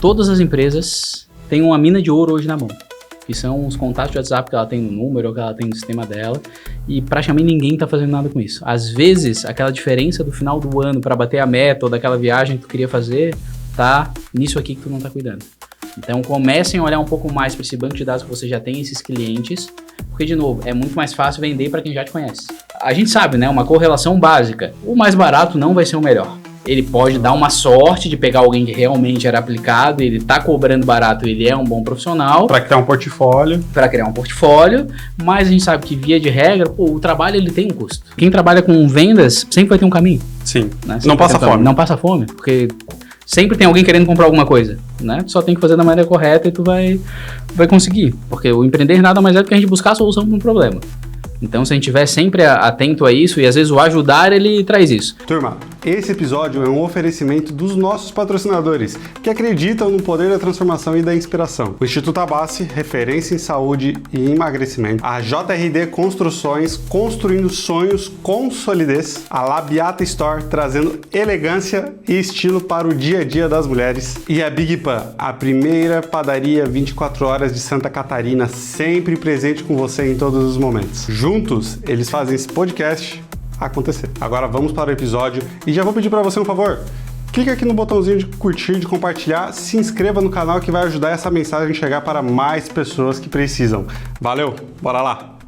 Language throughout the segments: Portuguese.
Todas as empresas têm uma mina de ouro hoje na mão, que são os contatos de WhatsApp que ela tem no número ou que ela tem no sistema dela, e praticamente ninguém está fazendo nada com isso. Às vezes, aquela diferença do final do ano para bater a meta ou daquela viagem que tu queria fazer, tá nisso aqui que tu não está cuidando. Então, comecem a olhar um pouco mais para esse banco de dados que você já tem, esses clientes, porque, de novo, é muito mais fácil vender para quem já te conhece. A gente sabe, né, uma correlação básica, o mais barato não vai ser o melhor. Ele pode dar uma sorte de pegar alguém que realmente era aplicado, ele tá cobrando barato, ele é um bom profissional. Para criar um portfólio. Para criar um portfólio, mas a gente sabe que, via de regra, o trabalho ele tem um custo. Quem trabalha com vendas sempre vai ter um caminho. Sim, né? Não passa fome. Não passa fome, porque sempre tem alguém querendo comprar alguma coisa, né? Só tem que fazer da maneira correta e tu vai conseguir. Porque o empreender nada mais é do que a gente buscar a solução para um problema. Então, se a gente estiver sempre atento a isso, e às vezes o ajudar, ele traz isso. Turma, esse episódio é um oferecimento dos nossos patrocinadores, que acreditam no poder da transformação e da inspiração. O Instituto Abassi, referência em saúde e emagrecimento. A JRD Construções, construindo sonhos com solidez. A Labiata Store, trazendo elegância e estilo para o dia a dia das mulheres. E a Big Pan, a primeira padaria 24 horas de Santa Catarina, sempre presente com você em todos os momentos. Juntos, eles fazem esse podcast acontecer. Agora vamos para o episódio e já vou pedir para você um favor. Clica aqui no botãozinho de curtir, de compartilhar, se inscreva no canal que vai ajudar essa mensagem a chegar para mais pessoas que precisam. Valeu, bora lá!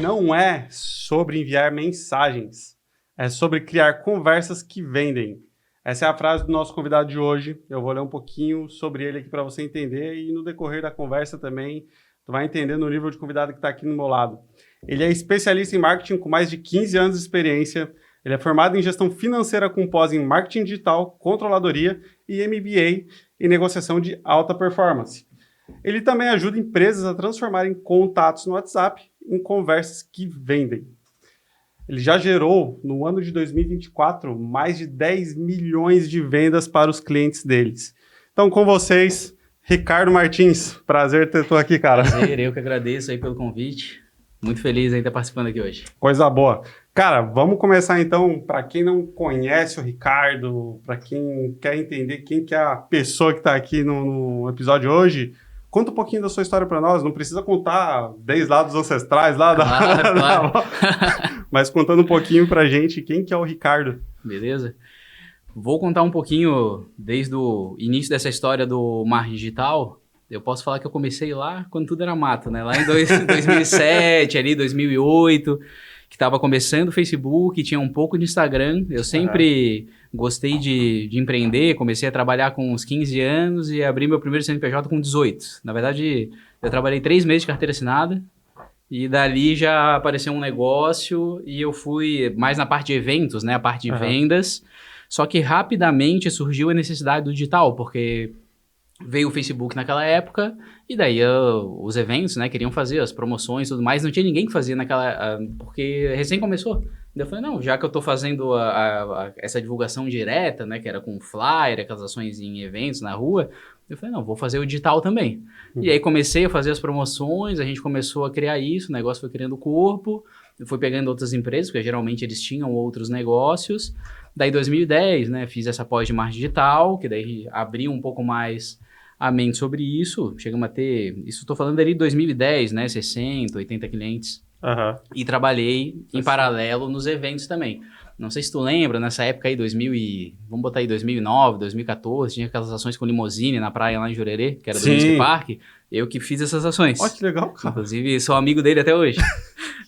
Não é sobre enviar mensagens, é sobre criar conversas que vendem. Essa é a frase do nosso convidado de hoje. Eu vou ler um pouquinho sobre ele aqui para você entender e no decorrer da conversa também tu vai entender no nível de convidado que está aqui no meu lado. Ele é especialista em marketing com mais de 15 anos de experiência. Ele é formado em gestão financeira com pós em marketing digital, controladoria e MBA em negociação de alta performance. Ele também ajuda empresas a transformarem contatos no WhatsApp em conversas que vendem. Ele já gerou, no ano de 2024, mais de 10 milhões de vendas para os clientes deles. Então, com vocês, Ricardo Martins. Prazer ter tu aqui, cara. Prazer, eu que agradeço aí pelo convite. Muito feliz em estar participando aqui hoje. Coisa boa. Cara, vamos começar então, para quem não conhece o Ricardo, para quem quer entender quem que é a pessoa que está aqui no episódio de hoje, conta um pouquinho da sua história para nós. Não precisa contar desde lá dos ancestrais, lá claro. Mas contando um pouquinho pra gente, quem que é o Ricardo? Beleza. Vou contar um pouquinho desde o início dessa história do marketing digital. Eu posso falar que eu comecei lá quando tudo era mato, né? Lá em 2007, ali 2008, que estava começando o Facebook, tinha um pouco de Instagram. Eu sempre gostei de empreender, comecei a trabalhar com uns 15 anos e abri meu primeiro CNPJ com 18. Na verdade, eu trabalhei 3 meses de carteira assinada. E dali já apareceu um negócio e eu fui mais na parte de eventos, né? A parte de vendas. Só que rapidamente surgiu a necessidade do digital, porque veio o Facebook naquela época e daí os eventos, né? Queriam fazer as promoções e tudo mais. Não tinha ninguém que fazia naquela... porque recém começou. Eu falei, não, já que eu tô fazendo essa divulgação direta, né? Que era com flyer, aquelas ações em eventos na rua... Eu falei, não, vou fazer o digital também. E aí comecei a fazer as promoções, a gente começou a criar isso, o negócio foi criando corpo, eu fui pegando outras empresas, porque geralmente eles tinham outros negócios. Daí 2010, né, fiz essa pós de marketing digital, que daí abriu um pouco mais a mente sobre isso. Chegamos a ter, isso estou falando ali de 2010, né, 60, 80 clientes. E trabalhei em paralelo nos eventos também. Não sei se tu lembra, nessa época aí, vamos botar aí 2009, 2014, tinha aquelas ações com limousine na praia lá em Jurerê, que era do Music Park. Eu que fiz essas ações. Olha que legal, cara. Inclusive, sou amigo dele até hoje.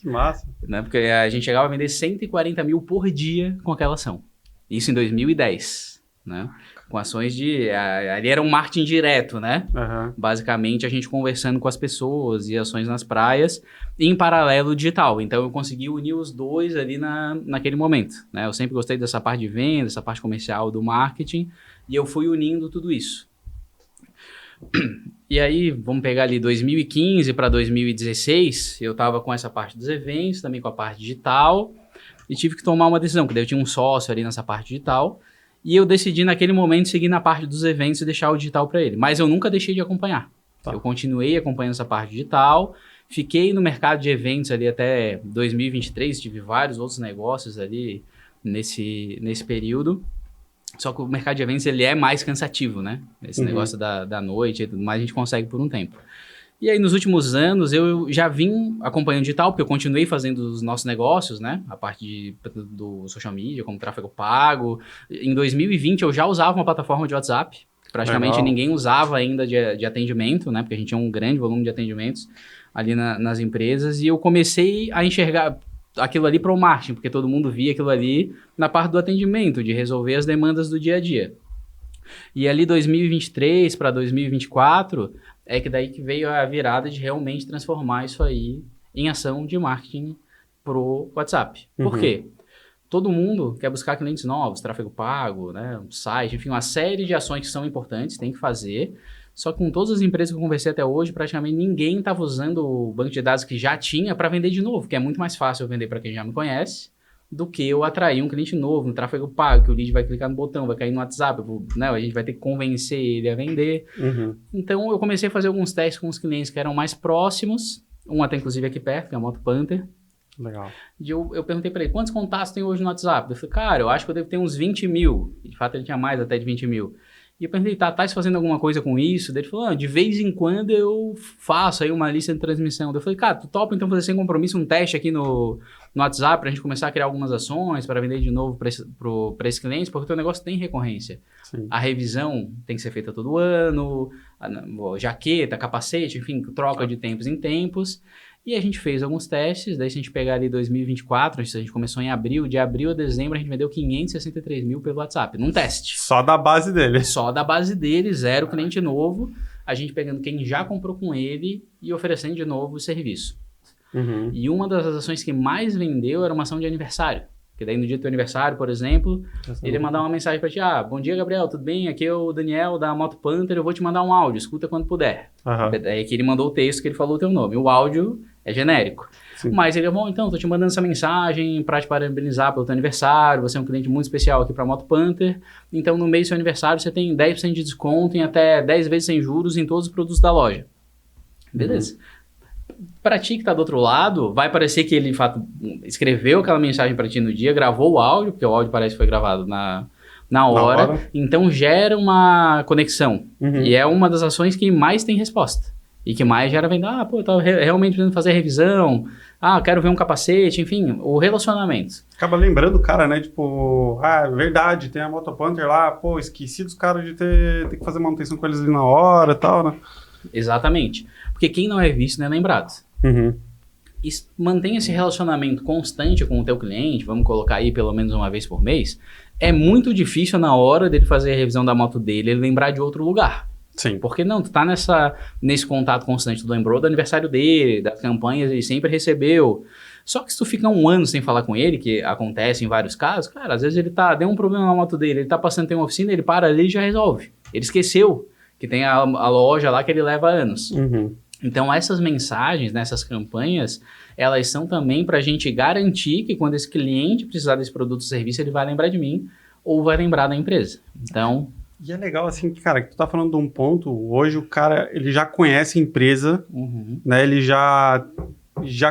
Que massa. Né? Porque a gente chegava a vender 140 mil por dia com aquela ação. Isso em 2010, né? Com ações de... ali era um marketing direto, né? Basicamente, a gente conversando com as pessoas e ações nas praias, em paralelo digital. Então, eu consegui unir os dois ali naquele momento, né? Eu sempre gostei dessa parte de venda, essa parte comercial do marketing, e eu fui unindo tudo isso. E aí, vamos pegar ali 2015 para 2016, eu estava com essa parte dos eventos, também com a parte digital, e tive que tomar uma decisão, porque daí eu tinha um sócio ali nessa parte digital, e eu decidi naquele momento seguir na parte dos eventos e deixar o digital para ele. Mas eu nunca deixei de acompanhar. Eu continuei acompanhando essa parte digital Fiquei no mercado de eventos ali até 2023, tive vários outros negócios ali nesse período. Só que o mercado de eventos, ele é mais cansativo, né? Esse negócio da noite e tudo mais, a gente consegue por um tempo. E aí, nos últimos anos, eu já vim acompanhando digital, porque eu continuei fazendo os nossos negócios, né? A parte do social media, como tráfego pago. Em 2020, eu já usava uma plataforma de WhatsApp. Praticamente ninguém usava ainda de atendimento, né? Porque a gente tinha um grande volume de atendimentos ali nas empresas. E eu comecei a enxergar aquilo ali para o marketing, porque todo mundo via aquilo ali na parte do atendimento, de resolver as demandas do dia a dia. E ali 2023 para 2024 é que daí que veio a virada de realmente transformar isso aí em ação de marketing pro WhatsApp. Por quê? Todo mundo quer buscar clientes novos, tráfego pago, né, um site, enfim, uma série de ações que são importantes, tem que fazer. Só que com todas as empresas que eu conversei até hoje, praticamente ninguém estava usando o banco de dados que já tinha para vender de novo, que é muito mais fácil eu vender para quem já me conhece do que eu atrair um cliente novo no tráfego pago, que o lead vai clicar no botão, vai cair no WhatsApp, né, a gente vai ter que convencer ele a vender. Então eu comecei a fazer alguns testes com os clientes que eram mais próximos, um até inclusive aqui perto, que é a Moto Panther. Legal. Eu perguntei para ele, quantos contatos tem hoje no WhatsApp? Eu falei, cara, eu acho que eu devo ter uns 20 mil. E de fato ele tinha mais até de 20 mil. E eu perguntei, tá fazendo alguma coisa com isso? Daí ele falou, de vez em quando eu faço aí uma lista de transmissão. Daí eu falei, cara, tu topa então fazer sem compromisso um teste aqui no WhatsApp pra gente começar a criar algumas ações para vender de novo para esses clientes, porque o teu negócio tem recorrência. Sim. A revisão tem que ser feita todo ano, jaqueta, capacete, enfim, troca de tempos em tempos. E a gente fez alguns testes, daí se a gente pegar ali 2024, a gente começou em abril, de abril a dezembro a gente vendeu 563 mil pelo WhatsApp, num teste. Só da base dele. Só da base dele, zero cliente novo, a gente pegando quem já comprou com ele e oferecendo de novo o serviço. E uma das ações que mais vendeu era uma ação de aniversário. Porque daí no dia do teu aniversário, por exemplo, ele ia mandar uma mensagem pra ti, bom dia Gabriel, tudo bem? Aqui é o Daniel da Moto Panther, eu vou te mandar um áudio, escuta quando puder. Daí aqui ele mandou o texto que ele falou o teu nome, o áudio é genérico. Sim. Mas ele, bom, então, tô te mandando essa mensagem para te parabenizar pelo teu aniversário, você é um cliente muito especial aqui pra Moto Panther, então no mês do seu aniversário você tem 10% de desconto em até 10 vezes sem juros em todos os produtos da loja. Beleza. Para ti que tá do outro lado, vai parecer que ele, de fato, escreveu aquela mensagem para ti no dia, gravou o áudio, porque o áudio parece que foi gravado na hora. Então gera uma conexão. E é uma das ações que mais tem resposta. E que mais gera venda, eu tava realmente precisando fazer a revisão, quero ver um capacete, enfim, o relacionamento. Acaba lembrando o cara, né, tipo, verdade, tem a Moto Panther lá, esqueci dos caras de ter que fazer manutenção com eles ali na hora e tal, né? Exatamente. Porque quem não é visto não é lembrado. E mantém esse relacionamento constante com o teu cliente, vamos colocar aí pelo menos uma vez por mês, é muito difícil na hora dele fazer a revisão da moto dele, ele lembrar de outro lugar. Sim. Porque não, tu tá nesse contato constante, tu lembrou do aniversário dele, das campanhas, ele sempre recebeu. Só que se tu fica um ano sem falar com ele, que acontece em vários casos, cara, às vezes ele deu um problema na moto dele, ele tá passando, tem uma oficina, ele para ali e já resolve. Ele esqueceu que tem a loja lá que ele leva anos. Então essas mensagens, essas campanhas, elas são também para a gente garantir que quando esse cliente precisar desse produto ou serviço, ele vai lembrar de mim ou vai lembrar da empresa. Então... E é legal assim, cara, que tu tá falando de um ponto, hoje o cara, ele já conhece a empresa, né, ele já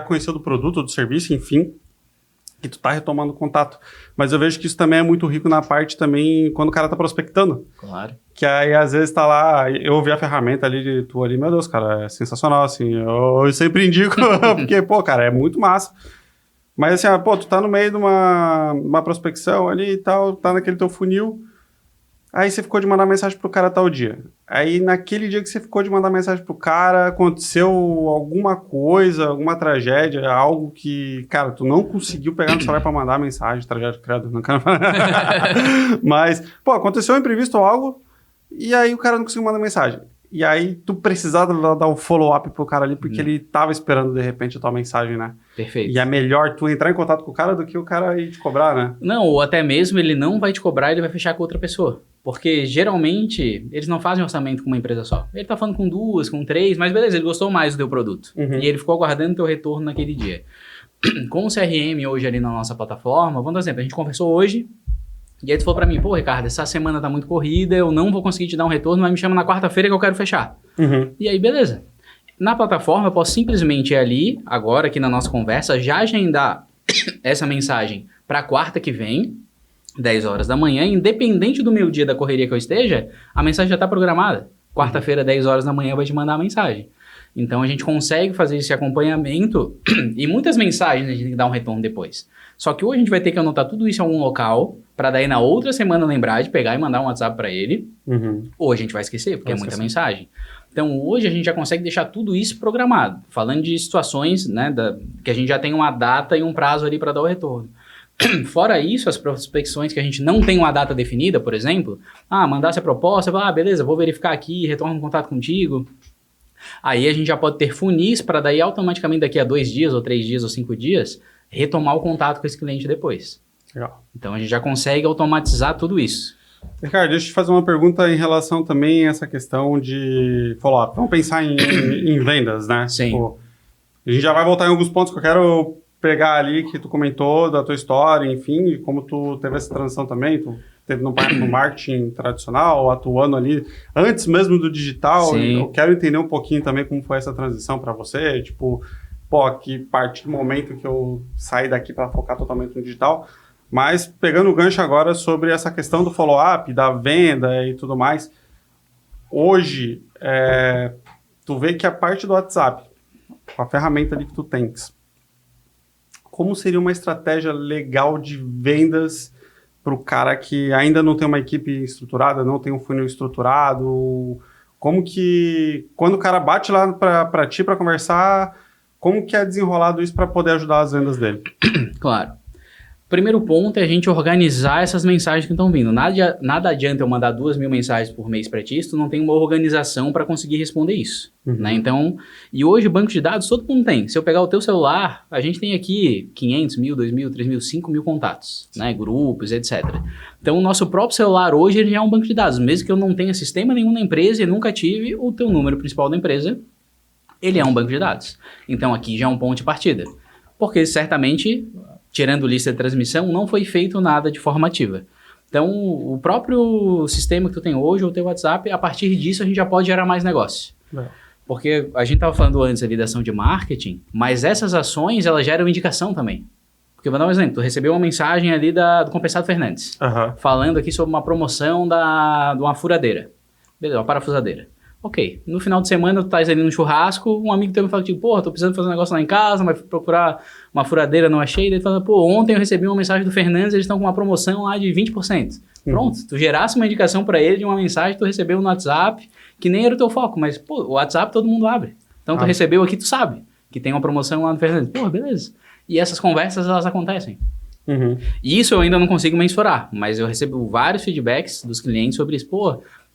conheceu do produto, do serviço, enfim, e tu tá retomando o contato. Mas eu vejo que isso também é muito rico na parte também, quando o cara tá prospectando. Claro. Que aí, às vezes, tá lá, eu ouvi a ferramenta ali de tu ali, meu Deus, cara, é sensacional, assim, eu sempre indico, porque, cara, é muito massa. Mas assim, tu tá no meio de uma prospecção ali e tal, tá naquele teu funil, aí você ficou de mandar mensagem pro cara tal dia. Aí, naquele dia que você ficou de mandar mensagem pro cara, aconteceu alguma coisa, alguma tragédia, algo que, cara, tu não conseguiu pegar no celular pra mandar mensagem, tragédia criada, não quero Mas, aconteceu um imprevisto ou algo, e aí o cara não conseguiu mandar mensagem. E aí tu precisava dar um follow-up pro cara ali, porque ele tava esperando, de repente, a tua mensagem, né? Perfeito. E é melhor tu entrar em contato com o cara do que o cara ir te cobrar, né? Não, ou até mesmo ele não vai te cobrar, ele vai fechar com outra pessoa. Porque, geralmente, eles não fazem orçamento com uma empresa só. Ele tá falando com 2, com 3, mas beleza, ele gostou mais do teu produto. E ele ficou aguardando o teu retorno naquele dia. Com o CRM hoje ali na nossa plataforma, vamos dar um exemplo, a gente conversou hoje, e aí tu falou pra mim, Ricardo, essa semana tá muito corrida, eu não vou conseguir te dar um retorno, mas me chama na quarta-feira que eu quero fechar. E aí, beleza. Na plataforma, eu posso simplesmente ir ali, agora aqui na nossa conversa, já agendar essa mensagem para quarta que vem, 10 horas da manhã, independente do meu dia da correria que eu esteja, a mensagem já está programada. Quarta-feira, 10 horas da manhã, vai te mandar a mensagem. Então, a gente consegue fazer esse acompanhamento e muitas mensagens a gente tem que dar um retorno depois. Só que hoje a gente vai ter que anotar tudo isso em algum local, para daí na outra semana lembrar de pegar e mandar um WhatsApp para ele. Ou a gente vai esquecer, porque é muita mensagem. Então, hoje a gente já consegue deixar tudo isso programado. Falando de situações, né, que a gente já tem uma data e um prazo ali para dar o retorno. Fora isso, as prospecções que a gente não tem uma data definida, por exemplo, mandasse a proposta, beleza, vou verificar aqui, retorno um contato contigo. Aí a gente já pode ter funis para daí automaticamente daqui a 2 dias, ou 3 dias, ou 5 dias, retomar o contato com esse cliente depois. Legal. Então a gente já consegue automatizar tudo isso. Ricardo, deixa eu te fazer uma pergunta em relação também a essa questão de follow-up. Vamos pensar em vendas, né? Sim. Tipo, a gente já vai voltar em alguns pontos que eu quero pegar ali que tu comentou da tua história, enfim, e como tu teve essa transição também, tu teve no marketing tradicional, atuando ali antes mesmo do digital. Sim. Eu quero entender um pouquinho também como foi essa transição para você, tipo, que parte do momento que eu saí daqui para focar totalmente no digital, mas pegando o gancho agora sobre essa questão do follow-up, da venda e tudo mais, hoje, tu vê que a parte do WhatsApp, com a ferramenta ali que tu tens, como seria uma estratégia legal de vendas para o cara que ainda não tem uma equipe estruturada, não tem um funil estruturado? Como que, quando o cara bate lá para ti para conversar, como que é desenrolado isso para poder ajudar as vendas dele? Claro. Primeiro ponto é a gente organizar essas mensagens que estão vindo. Nada adianta eu mandar 2.000 mensagens por mês para ti se tu não tem uma organização para conseguir responder isso. Né? Então, e hoje banco de dados todo mundo tem. Se eu pegar o teu celular, a gente tem aqui 500 mil, 2.000, 3.000, 5.000 contatos, né? Grupos, etc. Então, o nosso próprio celular hoje ele já é um banco de dados. Mesmo que eu não tenha sistema nenhum na empresa e nunca tive o teu número principal da empresa, ele é um banco de dados. Então, aqui já é um ponto de partida. Porque certamente, tirando lista de transmissão, não foi feito nada de forma ativa. Então, o próprio sistema que tu tem hoje, o teu WhatsApp, a partir disso a gente já pode gerar mais negócio. Porque a gente estava falando antes ali da ação de marketing, mas essas ações, elas geram indicação também. Porque, vou dar um exemplo, tu recebeu uma mensagem ali do Compensado Fernandes, falando aqui sobre uma promoção de uma furadeira. Beleza, uma parafusadeira. Ok, no final de semana tu estás ali no churrasco, um amigo teu me fala, tipo, porra, tô precisando fazer um negócio lá em casa, mas fui procurar uma furadeira, não achei. Daí tu fala, ontem eu recebi uma mensagem do Fernandes, eles estão com uma promoção lá de 20%. Pronto, tu gerasse uma indicação para ele de uma mensagem que tu recebeu no WhatsApp, que nem era o teu foco, mas, o WhatsApp todo mundo abre. Então tu recebeu aqui, tu sabe que tem uma promoção lá no Fernandes. Beleza. E essas conversas, elas acontecem. E isso eu ainda não consigo mensurar, mas eu recebo vários feedbacks dos clientes sobre isso.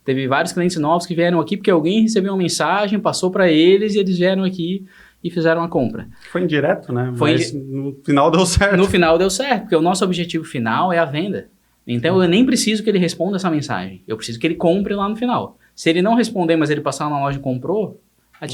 Teve vários clientes novos que vieram aqui porque alguém recebeu uma mensagem, passou para eles e eles vieram aqui e fizeram a compra. Foi indireto, né? Mas no final deu certo. No final deu certo, porque o nosso objetivo final é a venda. Então eu nem preciso que ele responda essa mensagem. Eu preciso que ele compre lá no final. Se ele não responder, mas ele passar na loja e comprou,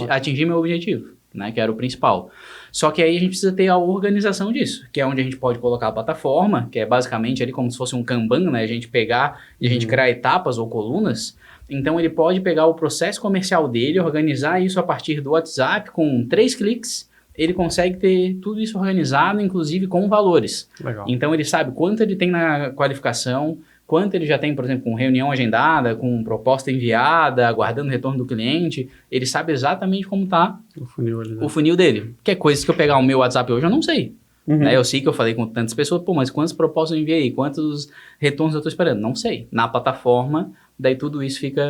atingir meu objetivo, né? Que era o principal. Só que aí a gente precisa ter a organização disso, que é onde a gente pode colocar a plataforma, que é basicamente ali como se fosse um Kanban, né? A gente pegar e a gente criar etapas ou colunas. Então ele pode pegar o processo comercial dele, organizar isso a partir do WhatsApp, com 3 cliques, ele consegue ter tudo isso organizado, inclusive com valores. Legal. Então ele sabe quanto ele tem na qualificação, quanto ele já tem, por exemplo, com reunião agendada, com proposta enviada, aguardando o retorno do cliente, ele sabe exatamente como está o funil dele. Que é coisas que eu pegar o meu WhatsApp hoje, eu não sei. Né? Eu sei que eu falei com tantas pessoas, mas quantas propostas eu enviei, quantos retornos eu estou esperando? Não sei. Na plataforma, daí tudo isso fica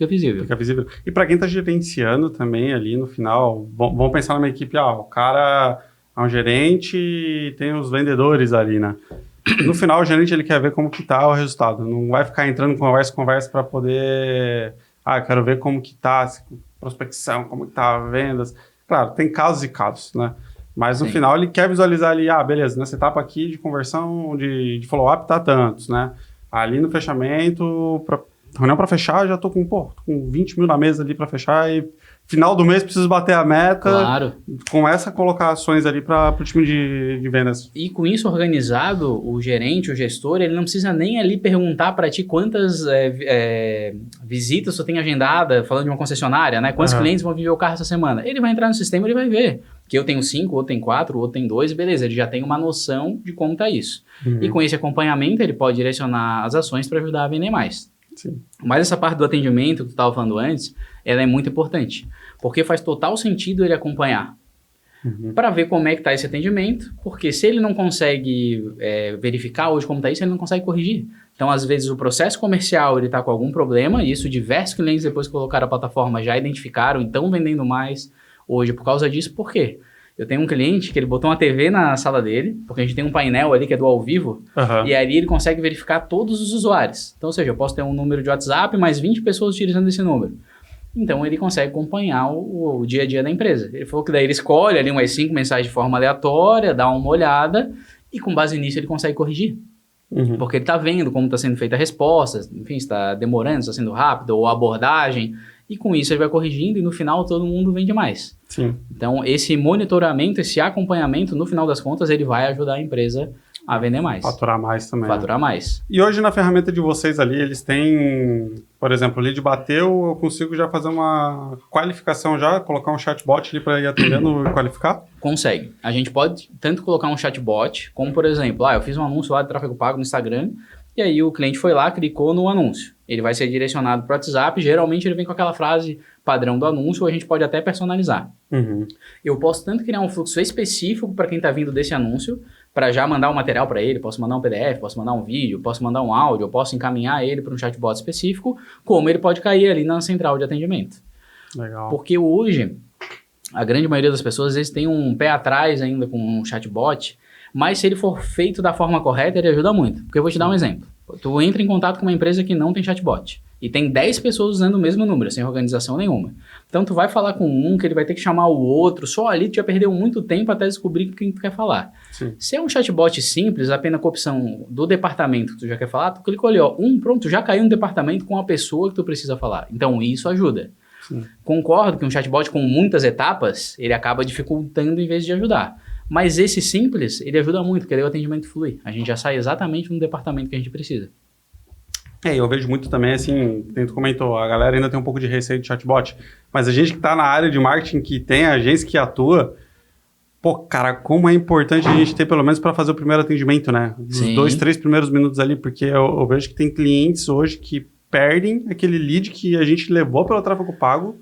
visível. Fica visível. E para quem está gerenciando também ali no final, vamos pensar numa equipe, o cara é um gerente e tem os vendedores ali, né? No final, o gerente ele quer ver como que tá o resultado. Não vai ficar entrando conversa para poder... eu quero ver como que tá prospecção, como que tá vendas. Claro, tem casos e casos, né? Mas no final ele quer visualizar ali, beleza, nessa etapa aqui de conversão, de follow-up tá tantos, né? Ali no fechamento, reunião para fechar, já tô com 20 mil na mesa ali para fechar e final do mês preciso bater a meta. Claro. Começa a colocar ações ali para o time de vendas. E com isso organizado, o gerente, o gestor, ele não precisa nem ali perguntar para ti quantas visitas tu tem agendada, falando de uma concessionária, né? Quantos clientes vão vir ver o carro essa semana? Ele vai entrar no sistema e ele vai ver. Que eu tenho 5, outro tem 4, outro tem 2, beleza, ele já tem uma noção de como tá isso. E com esse acompanhamento, ele pode direcionar as ações para ajudar a vender mais. Sim. Mas essa parte do atendimento que tu estava falando antes, ela é muito importante. Porque faz total sentido ele acompanhar. Para ver como é que está esse atendimento, porque se ele não consegue verificar hoje como está isso, ele não consegue corrigir. Então, às vezes, o processo comercial está com algum problema, e isso diversos clientes, depois que colocaram a plataforma, já identificaram e estão vendendo mais hoje por causa disso. Por quê? Eu tenho um cliente que ele botou uma TV na sala dele, porque a gente tem um painel ali que é do ao vivo, e ali ele consegue verificar todos os usuários. Então, ou seja, eu posso ter um número de WhatsApp, mais 20 pessoas utilizando esse número. Então, ele consegue acompanhar o dia a dia da empresa. Ele falou que daí ele escolhe ali umas 5 mensagens de forma aleatória, dá uma olhada, e com base nisso ele consegue corrigir. Porque ele está vendo como está sendo feita a resposta, enfim, se está demorando, se está sendo rápido, ou a abordagem, e com isso ele vai corrigindo e no final todo mundo vende mais. Sim. Então, esse monitoramento, esse acompanhamento, no final das contas, ele vai ajudar a empresa a vender mais. Faturar mais também. Faturar mais. E hoje na ferramenta de vocês ali, eles têm, por exemplo, o lead bateu, eu consigo já fazer uma qualificação já, colocar um chatbot ali para ir atendendo e qualificar? Consegue. A gente pode tanto colocar um chatbot, como por exemplo, eu fiz um anúncio lá de tráfego pago no Instagram, e aí o cliente foi lá, clicou no anúncio. Ele vai ser direcionado para o WhatsApp, geralmente ele vem com aquela frase padrão do anúncio, ou a gente pode até personalizar. Eu posso tanto criar um fluxo específico para quem está vindo desse anúncio, para já mandar um material para ele, posso mandar um PDF, posso mandar um vídeo, posso mandar um áudio, eu posso encaminhar ele para um chatbot específico, como ele pode cair ali na central de atendimento. Legal. Porque hoje, a grande maioria das pessoas, às vezes, tem um pé atrás ainda com um chatbot, mas se ele for feito da forma correta, ele ajuda muito. Porque eu vou te dar um exemplo. Tu entra em contato com uma empresa que não tem chatbot e tem 10 pessoas usando o mesmo número, sem organização nenhuma. Então, tu vai falar com um que ele vai ter que chamar o outro, só ali tu já perdeu muito tempo até descobrir quem tu quer falar. Sim. Se é um chatbot simples, apenas com a opção do departamento que tu já quer falar, tu clicou ali, pronto, já caiu no departamento com a pessoa que tu precisa falar. Então, isso ajuda. Sim. Concordo que um chatbot com muitas etapas, ele acaba dificultando em vez de ajudar. Mas esse simples, ele ajuda muito, porque daí o atendimento flui. A gente já sai exatamente no departamento que a gente precisa. Eu vejo muito também, assim, tu comentou, a galera ainda tem um pouco de receio de chatbot, mas a gente que está na área de marketing, que tem agência que atua, pô, cara, como é importante a gente ter pelo menos para fazer o primeiro atendimento, né? Dos 2, 3 primeiros minutos ali, porque eu vejo que tem clientes hoje que perdem aquele lead que a gente levou pelo tráfego pago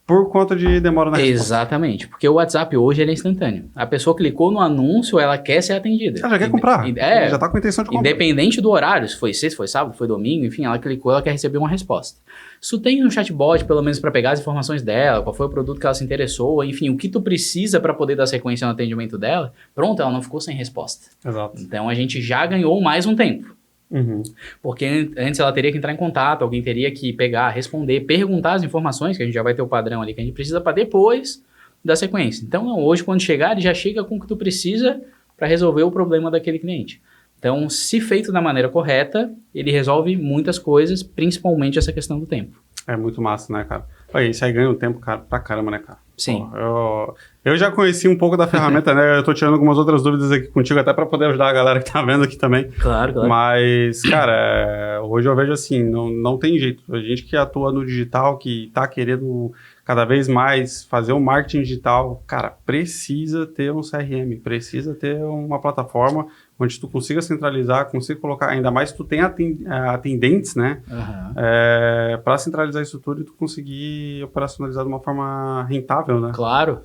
por conta de demora na resposta. Exatamente, porque o WhatsApp hoje ele é instantâneo. A pessoa clicou no anúncio, ela quer ser atendida. Ela já quer comprar, já está com a intenção de comprar. Independente do horário, se foi sexta, foi sábado, foi domingo, enfim, ela clicou, ela quer receber uma resposta. Se tu tem um chatbot, pelo menos para pegar as informações dela, qual foi o produto que ela se interessou, enfim, o que tu precisa para poder dar sequência no atendimento dela, pronto, ela não ficou sem resposta. Exato. Então a gente já ganhou mais um tempo. Porque antes ela teria que entrar em contato, alguém teria que pegar, responder, perguntar as informações, que a gente já vai ter o padrão ali que a gente precisa para depois da sequência. Então, não, hoje quando chegar, ele já chega com o que tu precisa para resolver o problema daquele cliente. Então, se feito da maneira correta, ele resolve muitas coisas, principalmente essa questão do tempo. É muito massa, né, cara? Olha, isso aí ganha um tempo, cara, pra caramba, né, cara? Sim. Pô, eu já conheci um pouco da ferramenta, né? Eu tô tirando algumas outras dúvidas aqui contigo, até pra poder ajudar a galera que tá vendo aqui também. Claro, claro. Mas, cara, hoje eu vejo assim, não tem jeito. A gente que atua no digital, que tá querendo cada vez mais fazer um marketing digital, cara, precisa ter um CRM, precisa ter uma plataforma onde tu consiga centralizar, consiga colocar, ainda mais se tu tem atendentes, né? Para centralizar isso tudo e tu conseguir operacionalizar de uma forma rentável, né? Claro.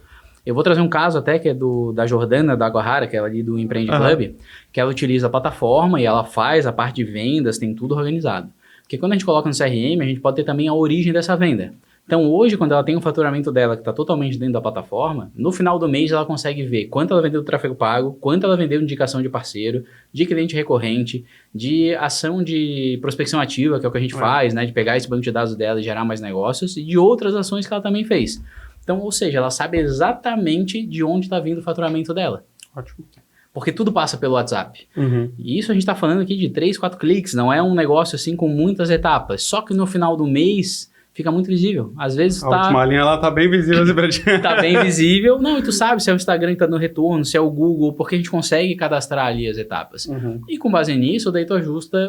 Eu vou trazer um caso até que é da Jordana, da Aguarara, que é ali do Empreende Club, que ela utiliza a plataforma e ela faz a parte de vendas, tem tudo organizado. Porque quando a gente coloca no CRM, a gente pode ter também a origem dessa venda. Então, hoje, quando ela tem o faturamento dela que está totalmente dentro da plataforma, no final do mês ela consegue ver quanto ela vendeu do tráfego pago, quanto ela vendeu de indicação de parceiro, de cliente recorrente, de ação de prospecção ativa, que é o que a gente faz, né, de pegar esse banco de dados dela e gerar mais negócios, e de outras ações que ela também fez. Então, ou seja, ela sabe exatamente de onde está vindo o faturamento dela. Ótimo. Porque tudo passa pelo WhatsApp. E isso a gente está falando aqui de 3, 4 cliques, não é um negócio assim com muitas etapas. Só que no final do mês fica muito visível. Às vezes A última linha lá tá bem visível, assim, pra ti. tá bem visível. Não, e tu sabe se é o Instagram que tá dando retorno, se é o Google, porque a gente consegue cadastrar ali as etapas. E com base nisso, daí tu ajusta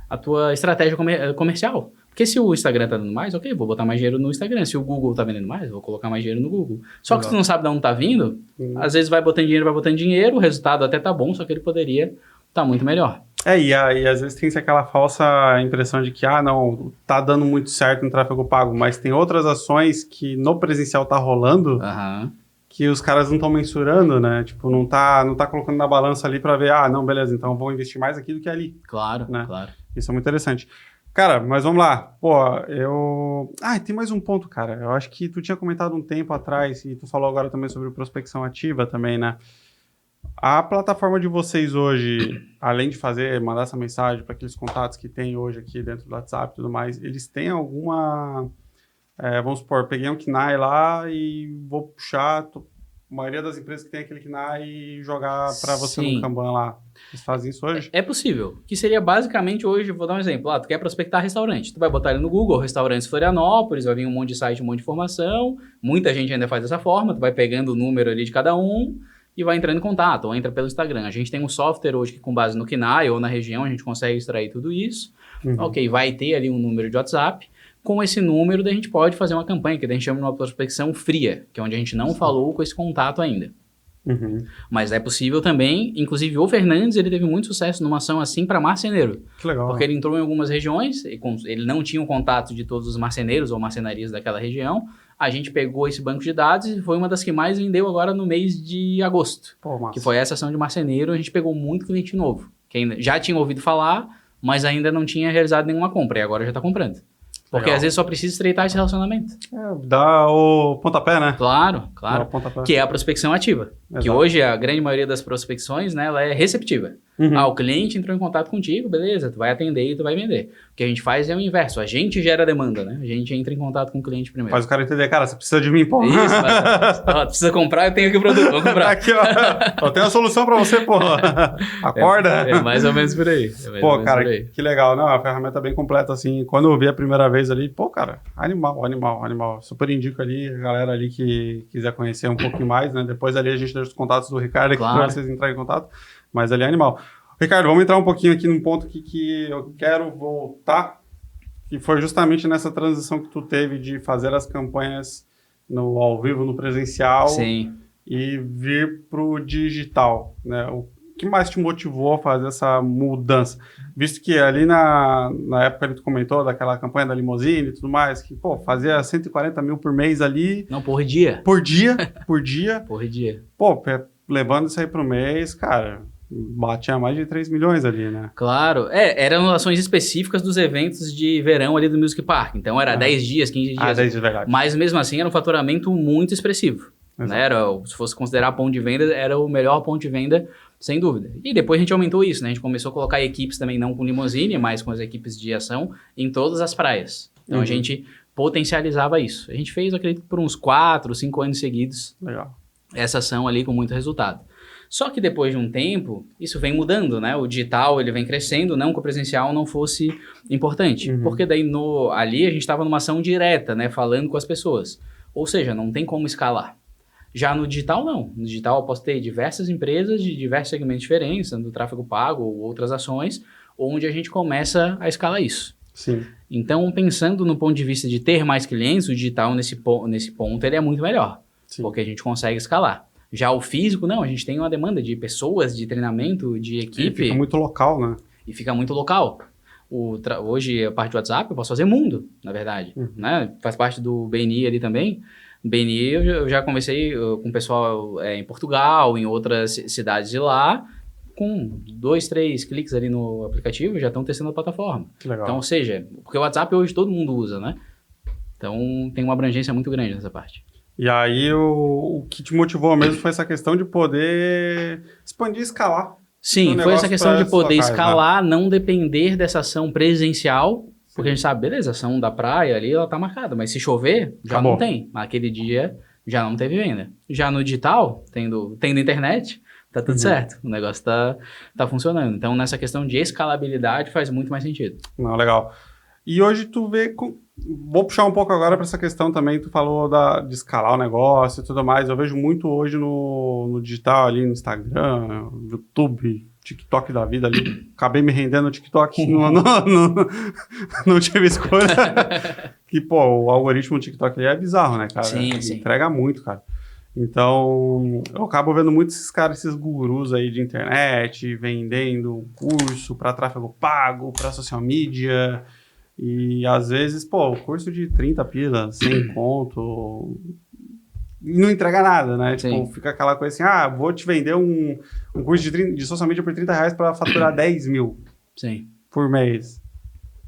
a tua estratégia comercial. Porque se o Instagram tá dando mais, ok, vou botar mais dinheiro no Instagram. Se o Google tá vendendo mais, vou colocar mais dinheiro no Google. Só que se tu não sabe de onde tá vindo, às vezes vai botando dinheiro, o resultado até tá bom, só que ele poderia tá muito melhor. E às vezes tem aquela falsa impressão de que, não, tá dando muito certo no tráfego pago, mas tem outras ações que no presencial tá rolando, que os caras não estão mensurando, né? Tipo, não tá colocando na balança ali pra ver, não, beleza, então vou investir mais aqui do que ali. Claro, né? claro. Isso é muito interessante. Cara, mas vamos lá. Pô, tem mais um ponto, cara. Eu acho que tu tinha comentado um tempo atrás, e tu falou agora também sobre prospecção ativa também, né? A plataforma de vocês hoje, além de mandar essa mensagem para aqueles contatos que tem hoje aqui dentro do WhatsApp e tudo mais, eles têm alguma... vamos supor, peguei um KNAI lá e vou puxar... A maioria das empresas que tem aquele KNAI e jogar para você no Kanban lá. Vocês fazem isso hoje? É possível. Que seria basicamente hoje, vou dar um exemplo. Tu quer prospectar restaurante. Tu vai botar ele no Google, restaurantes Florianópolis, vai vir um monte de site, um monte de informação. Muita gente ainda faz dessa forma. Tu vai pegando o número ali de cada um e vai entrando em contato, ou entra pelo Instagram. A gente tem um software hoje que com base no KNAI ou na região a gente consegue extrair tudo isso. Ok, vai ter ali um número de WhatsApp. Com esse número, daí a gente pode fazer uma campanha que a gente chama de uma prospecção fria, que é onde a gente não falou com esse contato ainda. Mas é possível também, inclusive o Fernandes, ele teve muito sucesso numa ação assim para marceneiro. Que legal. Porque ele entrou em algumas regiões, ele não tinha o contato de todos os marceneiros ou marcenarias daquela região, a gente pegou esse banco de dados e foi uma das que mais vendeu agora no mês de agosto. Que foi essa ação de marceneiro, a gente pegou muito cliente novo, que ainda já tinha ouvido falar, mas ainda não tinha realizado nenhuma compra, e agora já está comprando. Porque às vezes só precisa estreitar esse relacionamento. Dá o pontapé, né? Claro. Que é a prospecção ativa. Exato. Que hoje a grande maioria das prospecções, né, ela é receptiva. O cliente entrou em contato contigo, beleza, tu vai atender e tu vai vender. O que a gente faz é o inverso, a gente gera demanda, né? A gente entra em contato com o cliente primeiro. Faz o cara entender, cara, você precisa de mim, pô. Isso, tu precisa comprar, eu tenho aqui o produto, vamos comprar. Aqui, ó, eu tenho a solução pra você, pô. Acorda. É mais ou menos por aí. Pô, cara, que legal. Não, a ferramenta é bem completa, assim. Quando eu vi a primeira vez ali, pô, cara, animal. Super indico ali, a galera ali que quiser conhecer um pouquinho mais, né? Depois ali a gente deixa os contatos do Ricardo aqui pra vocês entrarem em contato. Mas ali é animal. Ricardo, vamos entrar um pouquinho aqui num ponto que eu quero voltar, que foi justamente nessa transição que tu teve de fazer as campanhas ao vivo, no presencial, e vir pro digital, né? O que mais te motivou a fazer essa mudança? Visto que ali na época que tu comentou daquela campanha da limousine e tudo mais, que, pô, fazia 140 mil por mês ali. Não, por dia. Por dia. Por dia. Pô, levando isso aí pro mês, cara, batia mais de 3 milhões ali, né? Claro. Eram ações específicas dos eventos de verão ali do Music Park. Então era 10 dias, 15 dias. 10 dias, verdade. Mas mesmo assim era um faturamento muito expressivo. Né? Se fosse considerar ponto de venda, era o melhor ponto de venda, sem dúvida. E depois a gente aumentou isso, né? A gente começou a colocar equipes também, não com limousine, mas com as equipes de ação, em todas as praias. Então a gente potencializava isso. A gente fez, acredito, por uns 4, 5 anos seguidos. Legal. Essa ação ali com muito resultado. Só que depois de um tempo, isso vem mudando, né? O digital, ele vem crescendo, não que o presencial não fosse importante. Porque daí ali a gente estava numa ação direta, né? Falando com as pessoas. Ou seja, não tem como escalar. Já no digital, não. No digital eu posso ter diversas empresas de diversos segmentos diferentes, tanto do tráfego pago ou outras ações, onde a gente começa a escalar isso. Sim. Então, pensando no ponto de vista de ter mais clientes, o digital nesse ponto ele é muito melhor. Sim. Porque a gente consegue escalar. Já o físico, não, a gente tem uma demanda de pessoas, de treinamento, de equipe. E fica muito local, né? E fica muito local. Hoje, a parte do WhatsApp, eu posso fazer mundo, na verdade. Né? Faz parte do BNI ali também. BNI, eu já conversei com o pessoal em Portugal, em outras cidades de lá, com 2, 3 cliques ali no aplicativo, já estão testando a plataforma. Que legal. Então, ou seja, porque o WhatsApp hoje todo mundo usa, né? Então, tem uma abrangência muito grande nessa parte. E aí, o que te motivou mesmo foi essa questão de poder expandir e escalar. Sim, foi essa questão de poder escalar, né? Não depender dessa ação presencial. Porque a gente sabe, beleza, a ação da praia ali, ela tá marcada. Mas se chover, já não tem. Naquele dia, já não teve venda. Já no digital, tendo internet, tá tudo certo. O negócio tá funcionando. Então, nessa questão de escalabilidade, faz muito mais sentido. Não, legal. E hoje tu vê... Vou puxar um pouco agora para essa questão também, tu falou de escalar o negócio e tudo mais. Eu vejo muito hoje no digital ali, no Instagram, YouTube, TikTok da vida ali. Acabei me rendendo no TikTok, não tive escolha. Que, pô, o algoritmo do TikTok ali é bizarro, né, cara? Sim, sim. Entrega muito, cara. Então, eu acabo vendo muito esses caras, esses gurus aí de internet, vendendo curso para tráfego pago, para social media. E às vezes, pô, o curso de 30 pila, 100 conto, e não entrega nada, né? Tipo, fica aquela coisa assim, vou te vender um curso de social media por R$30 para faturar 10 mil por mês.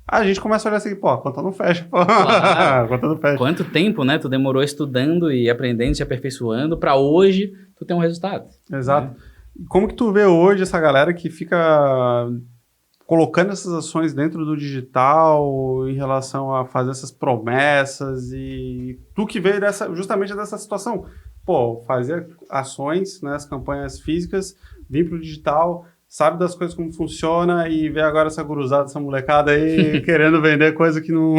A gente começa a olhar assim, pô, a conta não fecha. Pô. Claro. A conta não fecha. Quanto tempo, né? Tu demorou estudando e aprendendo, se aperfeiçoando, para hoje tu ter um resultado. Exato. Né? Como que tu vê hoje essa galera que fica colocando essas ações dentro do digital em relação a fazer essas promessas e tu que veio justamente dessa situação, pô, fazer ações, né, as campanhas físicas, vir pro digital, sabe das coisas como funciona e ver agora essa guruzada, essa molecada aí querendo vender coisa que não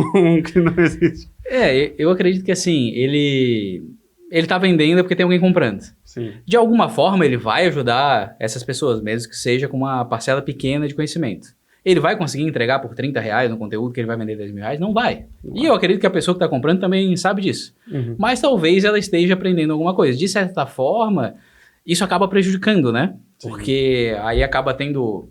existe. Eu acredito que assim, ele tá vendendo porque tem alguém comprando. Sim. De alguma forma ele vai ajudar essas pessoas, mesmo que seja com uma parcela pequena de conhecimento. Ele vai conseguir entregar por R$30 no conteúdo que ele vai vender R$10.000? Não vai. E eu acredito que a pessoa que está comprando também sabe disso. Uhum. Mas talvez ela esteja aprendendo alguma coisa. De certa forma, isso acaba prejudicando, né? Sim. Porque aí acaba tendo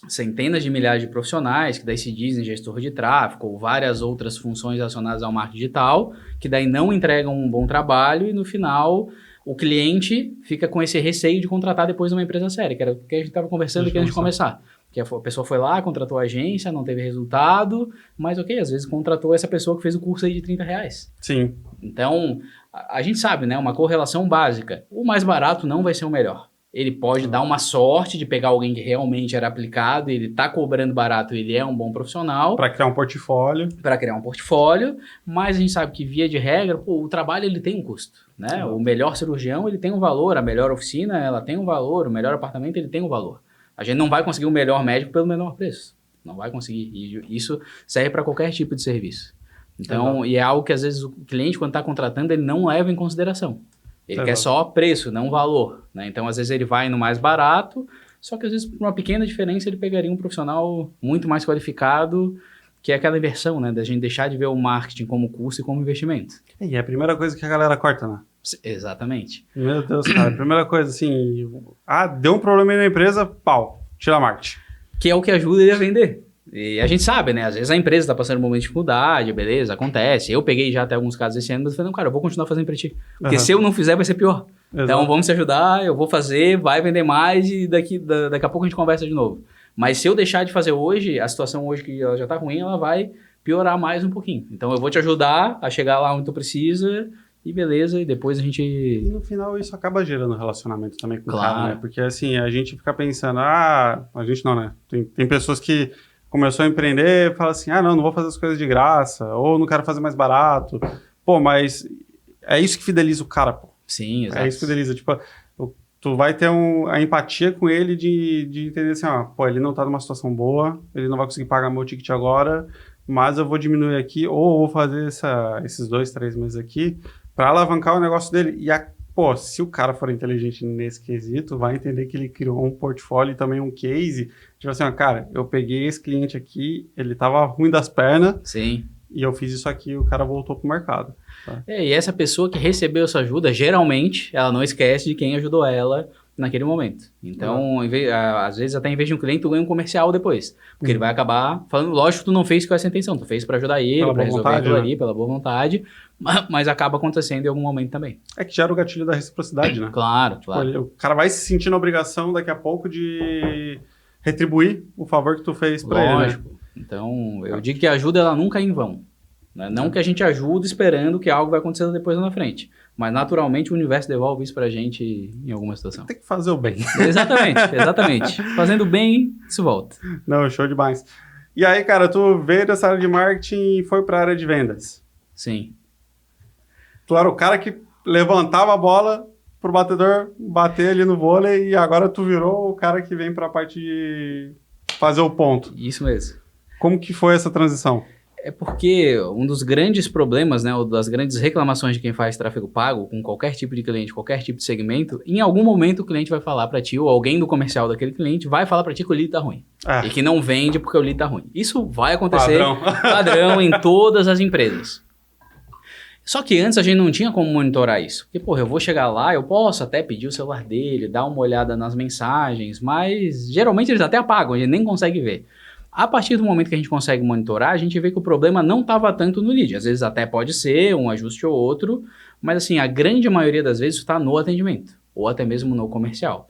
centenas de milhares de profissionais que daí se dizem gestor de tráfego ou várias outras funções relacionadas ao marketing digital, que daí não entregam um bom trabalho e no final o cliente fica com esse receio de contratar depois uma empresa séria, que era o que a gente estava conversando aqui antes de começar. Que a pessoa foi lá, contratou a agência, não teve resultado, mas ok, às vezes contratou essa pessoa que fez o curso aí de R$30. Sim. Então, a gente sabe, né, uma correlação básica. O mais barato não vai ser o melhor. Ele pode dar uma sorte de pegar alguém que realmente era aplicado, ele está cobrando barato, ele é um bom profissional. Para criar um portfólio. Para criar um portfólio, mas a gente sabe que via de regra, o trabalho ele tem um custo, né? O melhor cirurgião ele tem um valor, a melhor oficina ela tem um valor, o melhor apartamento ele tem um valor. A gente não vai conseguir o melhor médico pelo menor preço. Não vai conseguir. E isso serve para qualquer tipo de serviço. Então, e é algo que às vezes o cliente, quando está contratando, ele não leva em consideração. Ele quer só preço, não valor. Né? Então, às vezes ele vai no mais barato, só que às vezes por uma pequena diferença ele pegaria um profissional muito mais qualificado, que é aquela inversão, né? Da gente deixar de ver o marketing como custo e como investimento. E é a primeira coisa que a galera corta, né? Exatamente. Meu Deus, cara. A primeira coisa, assim... deu um problema aí na empresa, pau. Tira a marketing. Que é o que ajuda ele a vender. E a gente sabe, né? Às vezes a empresa está passando um momento de dificuldade, beleza, acontece. Eu peguei já até alguns casos esse ano, mas eu falei, não, cara, eu vou continuar fazendo para ti. Porque se eu não fizer, vai ser pior. Exato. Então vamos se ajudar, eu vou fazer, vai vender mais e daqui a pouco a gente conversa de novo. Mas se eu deixar de fazer hoje, a situação hoje que ela já está ruim, ela vai piorar mais um pouquinho. Então eu vou te ajudar a chegar lá onde tu precisa... E beleza, e depois a gente... E no final isso acaba gerando relacionamento também com o cara, né? Porque assim, a gente fica pensando, a gente não, né? Tem pessoas que começou a empreender e falam assim, não vou fazer as coisas de graça, ou não quero fazer mais barato. Pô, mas é isso que fideliza o cara, pô. Sim, exato. É isso que fideliza, tipo, tu vai ter a empatia com ele de entender assim, pô, ele não tá numa situação boa, ele não vai conseguir pagar meu ticket agora, mas eu vou diminuir aqui, ou eu vou fazer esses 2, 3 meses aqui, para alavancar o negócio dele. E, pô, se o cara for inteligente nesse quesito, vai entender que ele criou um portfólio e também um case. Tipo assim, cara, eu peguei esse cliente aqui, ele tava ruim das pernas. Sim. E eu fiz isso aqui e o cara voltou pro mercado. Tá? E essa pessoa que recebeu essa ajuda, geralmente, ela não esquece de quem ajudou ela naquele momento. Então, às vezes, até em vez de um cliente, tu ganha um comercial depois. Porque ele vai acabar falando, lógico que tu não fez com essa intenção, tu fez para ajudar ele, para resolver aquilo ali, pela boa vontade, mas acaba acontecendo em algum momento também. É que gera o gatilho da reciprocidade, né? Claro. O cara vai se sentir na obrigação daqui a pouco de retribuir o favor que tu fez para ele. Lógico. Né? Então, eu digo que a ajuda, ela nunca é em vão. Né? Não que a gente ajude esperando que algo vai acontecer depois lá na frente. Mas, naturalmente, o universo devolve isso pra gente em alguma situação. Tem que fazer o bem. Exatamente. Fazendo bem, isso volta. Não, show demais. E aí, cara, tu veio dessa área de marketing e foi pra área de vendas. Sim. Tu era o cara que levantava a bola pro batedor bater ali no vôlei e agora tu virou o cara que vem pra parte de fazer o ponto. Isso mesmo. Como que foi essa transição? É porque um dos grandes problemas, né, ou das grandes reclamações de quem faz tráfego pago com qualquer tipo de cliente, qualquer tipo de segmento, em algum momento o cliente vai falar para ti, ou alguém do comercial daquele cliente vai falar para ti que o lead tá ruim. E que não vende porque o lead tá ruim. Isso vai acontecer padrão em todas as empresas. Só que antes a gente não tinha como monitorar isso. Porque, porra, eu vou chegar lá, eu posso até pedir o celular dele, dar uma olhada nas mensagens, mas geralmente eles até apagam, a gente nem consegue ver. A partir do momento que a gente consegue monitorar, a gente vê que o problema não estava tanto no lead. Às vezes até pode ser um ajuste ou outro, mas assim, a grande maioria das vezes está no atendimento, ou até mesmo no comercial.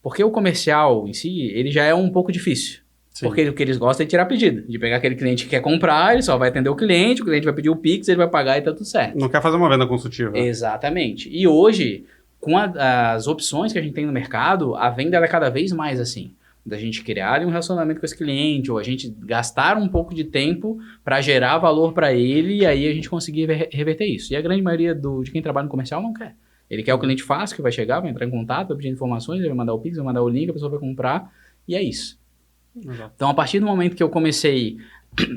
Porque o comercial em si, ele já é um pouco difícil. Sim. Porque o que eles gostam é de tirar pedido. De pegar aquele cliente que quer comprar, ele só vai atender o cliente vai pedir o Pix, ele vai pagar e tá tudo certo. Não quer fazer uma venda consultiva. Exatamente. E hoje, com as opções que a gente tem no mercado, a venda é cada vez mais assim. Da gente criar um relacionamento com esse cliente, ou a gente gastar um pouco de tempo para gerar valor para ele, e aí a gente conseguir reverter isso. E a grande maioria de quem trabalha no comercial não quer. Ele quer o cliente fácil, que vai chegar, vai entrar em contato, vai pedir informações, ele vai mandar o Pix, vai mandar o link, a pessoa vai comprar, e é isso. Exato. Então, a partir do momento que eu comecei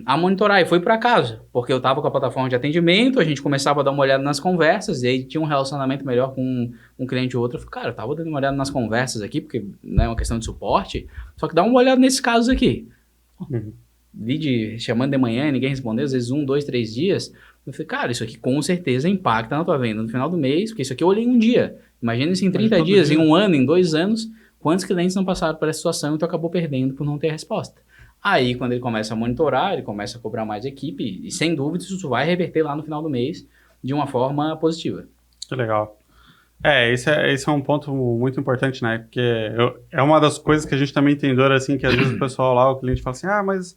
a monitorar, e foi por acaso, porque eu estava com a plataforma de atendimento, a gente começava a dar uma olhada nas conversas, e aí tinha um relacionamento melhor com um cliente ou outro. Eu falei, cara, eu estava dando uma olhada nas conversas aqui, porque não é uma questão de suporte, só que dá uma olhada nesses casos aqui. Lead chamando de manhã, ninguém respondeu, às vezes 1, 2, 3 dias. Eu falei, cara, isso aqui com certeza impacta na tua venda no final do mês, porque isso aqui eu olhei um dia. Imagina isso em 30 dias, em um ano, em 2 anos, quantos clientes não passaram por essa situação e tu acabou perdendo por não ter resposta. Aí, quando ele começa a monitorar, ele começa a cobrar mais equipe e, sem dúvida, isso vai reverter lá no final do mês de uma forma positiva. Que legal. Esse é um ponto muito importante, né? Porque é uma das coisas que a gente também tem dor, assim, que às vezes o pessoal lá, o cliente fala assim, mas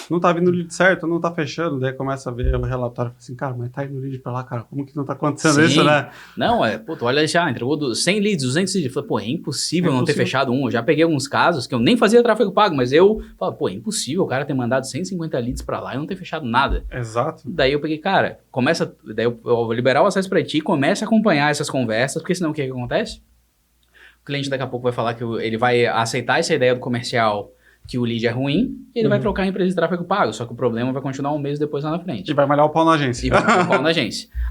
não tá vindo lead certo, não tá fechando, daí começa a ver o relatório e fala assim, cara, mas tá indo lead pra lá, cara, como que não tá acontecendo isso, né? Não, tu olha já, entregou 100 leads, 200 leads, eu falei, é impossível não ter fechado um, eu já peguei alguns casos que eu nem fazia tráfego pago, mas eu falo, é impossível o cara ter mandado 150 leads pra lá e não ter fechado nada. Exato. Daí eu peguei, cara, daí eu vou liberar o acesso pra ti, começa a acompanhar essas conversas, porque senão o que acontece? O cliente daqui a pouco vai falar que ele vai aceitar essa ideia do comercial, que o lead é ruim, e ele vai trocar a empresa de tráfego pago, só que o problema vai continuar um mês depois lá na frente. E vai malhar o pau na agência.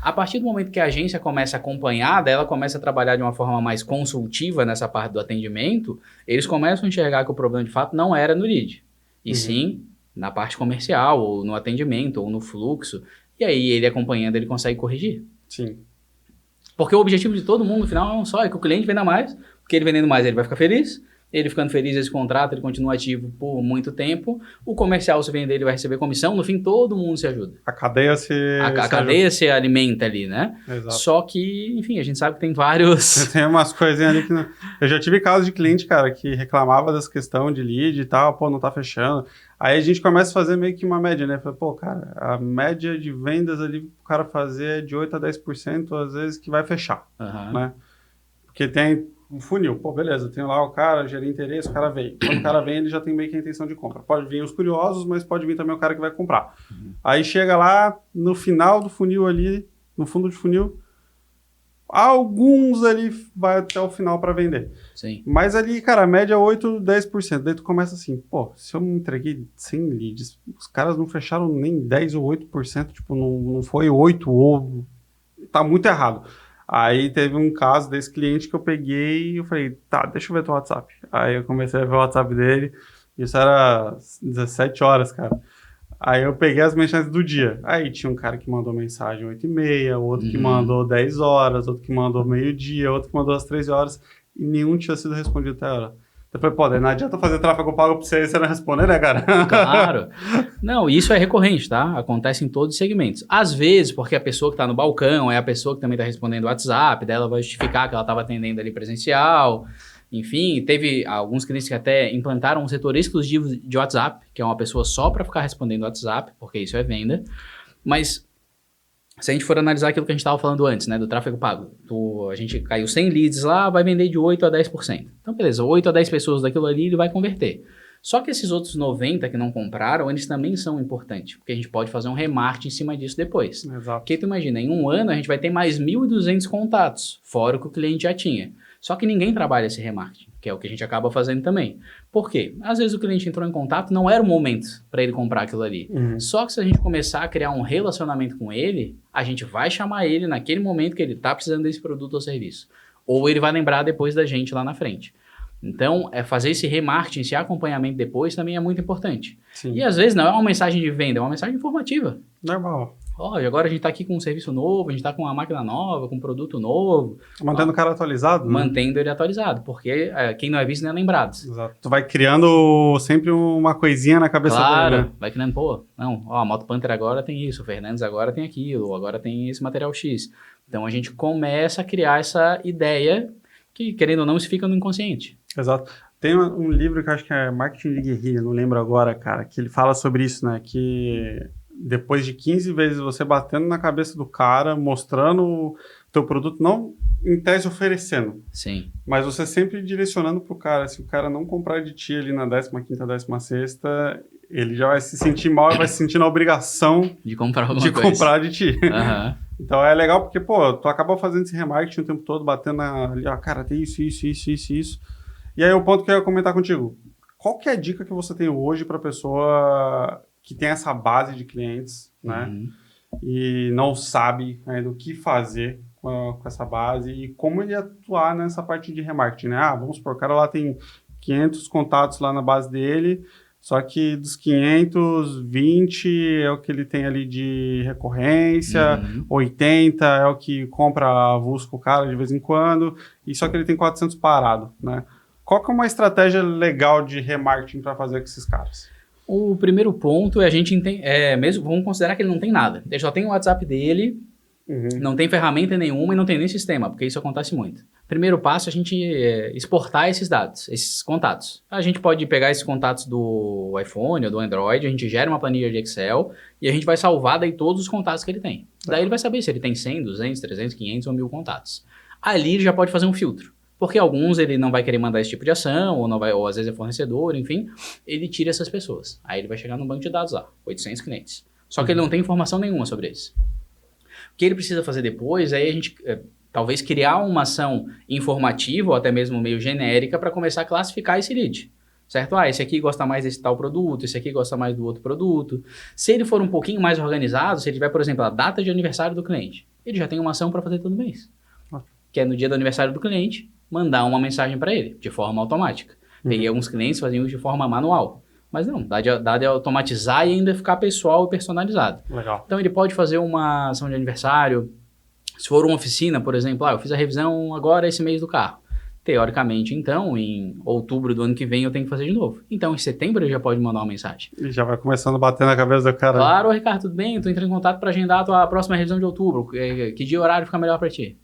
A partir do momento que a agência começa a acompanhar, daí ela começa a trabalhar de uma forma mais consultiva nessa parte do atendimento, eles começam a enxergar que o problema de fato não era no lead, e sim na parte comercial, ou no atendimento, ou no fluxo, e aí ele acompanhando, ele consegue corrigir. Sim. Porque o objetivo de todo mundo, no final, é um só, é que o cliente venda mais, porque ele vendendo mais, ele vai ficar feliz. Ele ficando feliz, esse contrato, ele continua ativo por muito tempo. O comercial, se vender, ele vai receber comissão. No fim, todo mundo se ajuda. A cadeia se alimenta ali, né? Exato. Só que, enfim, a gente sabe que tem vários... Tem umas coisinhas ali que não... Eu já tive casos de cliente, cara, que reclamava dessa questão de lead e tal, não tá fechando. Aí a gente começa a fazer meio que uma média, né? Fala, cara, a média de vendas ali pro cara fazer é de 8% a 10%, às vezes, que vai fechar, né? Porque tem... um funil, beleza, tem lá o cara, gerei interesse, o cara veio. Quando o cara vem, ele já tem meio que a intenção de compra. Pode vir os curiosos, mas pode vir também o cara que vai comprar. Aí chega lá, no final do funil ali, no fundo de funil, alguns ali vai até o final para vender. Sim. Mas ali, cara, a média é 8%, 10%. Daí tu começa assim, se eu me entreguei 100 leads, os caras não fecharam nem 10 ou 8%, tipo, não foi 8 ou... Tá muito errado. Aí teve um caso desse cliente que eu peguei e eu falei, deixa eu ver teu WhatsApp. Aí eu comecei a ver o WhatsApp dele, isso era 17 horas, cara. Aí eu peguei as mensagens do dia. Aí tinha um cara que mandou mensagem 8h30, outro que mandou 10 horas, outro que mandou meio-dia, outro que mandou às 13 horas, e nenhum tinha sido respondido até a hora. Depois, não adianta fazer tráfego pago pra você não responder, né, cara? Claro. Não, isso é recorrente, tá? Acontece em todos os segmentos. Às vezes, porque a pessoa que tá no balcão é a pessoa que também tá respondendo o WhatsApp, daí ela vai justificar que ela tava atendendo ali presencial. Enfim, teve alguns clientes que até implantaram um setor exclusivo de WhatsApp, que é uma pessoa só para ficar respondendo WhatsApp, porque isso é venda. Mas... se a gente for analisar aquilo que a gente estava falando antes, né, do tráfego pago, a gente caiu 100 leads lá, vai vender de 8% a 10%. Então, beleza, 8 a 10 pessoas daquilo ali, ele vai converter. Só que esses outros 90 que não compraram, eles também são importantes, porque a gente pode fazer um remarketing em cima disso depois. Exato. Porque tu imagina, em um ano a gente vai ter mais 1.200 contatos, fora o que o cliente já tinha. Só que ninguém trabalha esse remarketing. que é o que a gente acaba fazendo também. Por quê? Às vezes o cliente entrou em contato, não era o momento para ele comprar aquilo ali. Só que se a gente começar a criar um relacionamento com ele, a gente vai chamar ele naquele momento que ele está precisando desse produto ou serviço. Ou ele vai lembrar depois da gente lá na frente. Então, fazer esse remarketing, esse acompanhamento depois também é muito importante. Sim. E às vezes não é uma mensagem de venda, é uma mensagem informativa. Normal. Olha, agora a gente está aqui com um serviço novo, a gente está com uma máquina nova, com um produto novo. Mantendo o cara atualizado, né? Mantendo ele atualizado, porque quem não é visto não é lembrado. Exato. Tu vai criando sempre uma coisinha na cabeça Claro, dele, né? vai criando, pô, não, ó, a Moto Panther agora tem isso, o Fernandes agora tem aquilo, agora tem esse material X. Então a gente começa a criar essa ideia que, querendo ou não, isso fica no inconsciente. Exato. Tem um livro que eu acho que é Marketing de Guerrilha, não lembro agora, cara, que ele fala sobre isso, né? Que depois de 15 vezes você batendo na cabeça do cara, mostrando o teu produto, não em tese oferecendo, Sim. mas você sempre direcionando pro cara. Se o cara não comprar de ti ali na 15ª, 16ª, ele já vai se sentir mal e vai se sentir na obrigação De comprar alguma de coisa. comprar de ti. Aham. Então é legal porque, pô, tu acaba fazendo esse remarketing o tempo todo, batendo ali, ó, cara, tem isso. E aí o ponto que eu ia comentar contigo, qual que é a dica que você tem hoje para pessoa que tem essa base de clientes, né? Uhum. E não sabe ainda o que fazer com essa base e como ele atuar nessa parte de remarketing, né? Ah, vamos supor, o cara lá tem 500 contatos lá na base dele, só que dos 500, 20 é o que ele tem ali de recorrência, 80 é o que compra avulso com o cara de vez em quando, e só que ele tem 400 parado, né? Qual que é uma estratégia legal de remarketing para fazer com esses caras? O primeiro ponto é a gente mesmo, vamos considerar que ele não tem nada. Ele só tem o WhatsApp dele, não tem ferramenta nenhuma e não tem nem sistema, porque isso acontece muito. Primeiro passo é a gente exportar esses dados, esses contatos. A gente pode pegar esses contatos do iPhone ou do Android, a gente gera uma planilha de Excel e a gente vai salvar daí todos os contatos que ele tem. Daí ele vai saber se ele tem 100, 200, 300, 500 ou 1000 contatos. Ali ele já pode fazer um filtro. Porque alguns ele não vai querer mandar esse tipo de ação, ou às vezes é fornecedor, enfim, ele tira essas pessoas. Aí ele vai chegar no banco de dados lá, 800 clientes. Só que ele não tem informação nenhuma sobre eles. O que ele precisa fazer depois é a gente talvez criar uma ação informativa ou até mesmo meio genérica para começar a classificar esse lead. Certo? Ah, esse aqui gosta mais desse tal produto, esse aqui gosta mais do outro produto. Se ele for um pouquinho mais organizado, se ele tiver, por exemplo, a data de aniversário do cliente, ele já tem uma ação para fazer todo mês. Que é no dia do aniversário do cliente, mandar uma mensagem para ele, de forma automática. Peguei alguns clientes que faziam isso de forma manual. Mas não, dá de automatizar e ainda ficar pessoal e personalizado. Legal. Então ele pode fazer uma ação de aniversário. Se for uma oficina, por exemplo, eu fiz a revisão agora esse mês do carro. Teoricamente, então, em outubro do ano que vem eu tenho que fazer de novo. Então, em setembro ele já pode mandar uma mensagem. E já vai começando a bater na cabeça do cara. Claro, Ricardo, tudo bem? Estou entrando em contato para agendar a tua próxima revisão de outubro. Que dia e horário fica melhor para ti?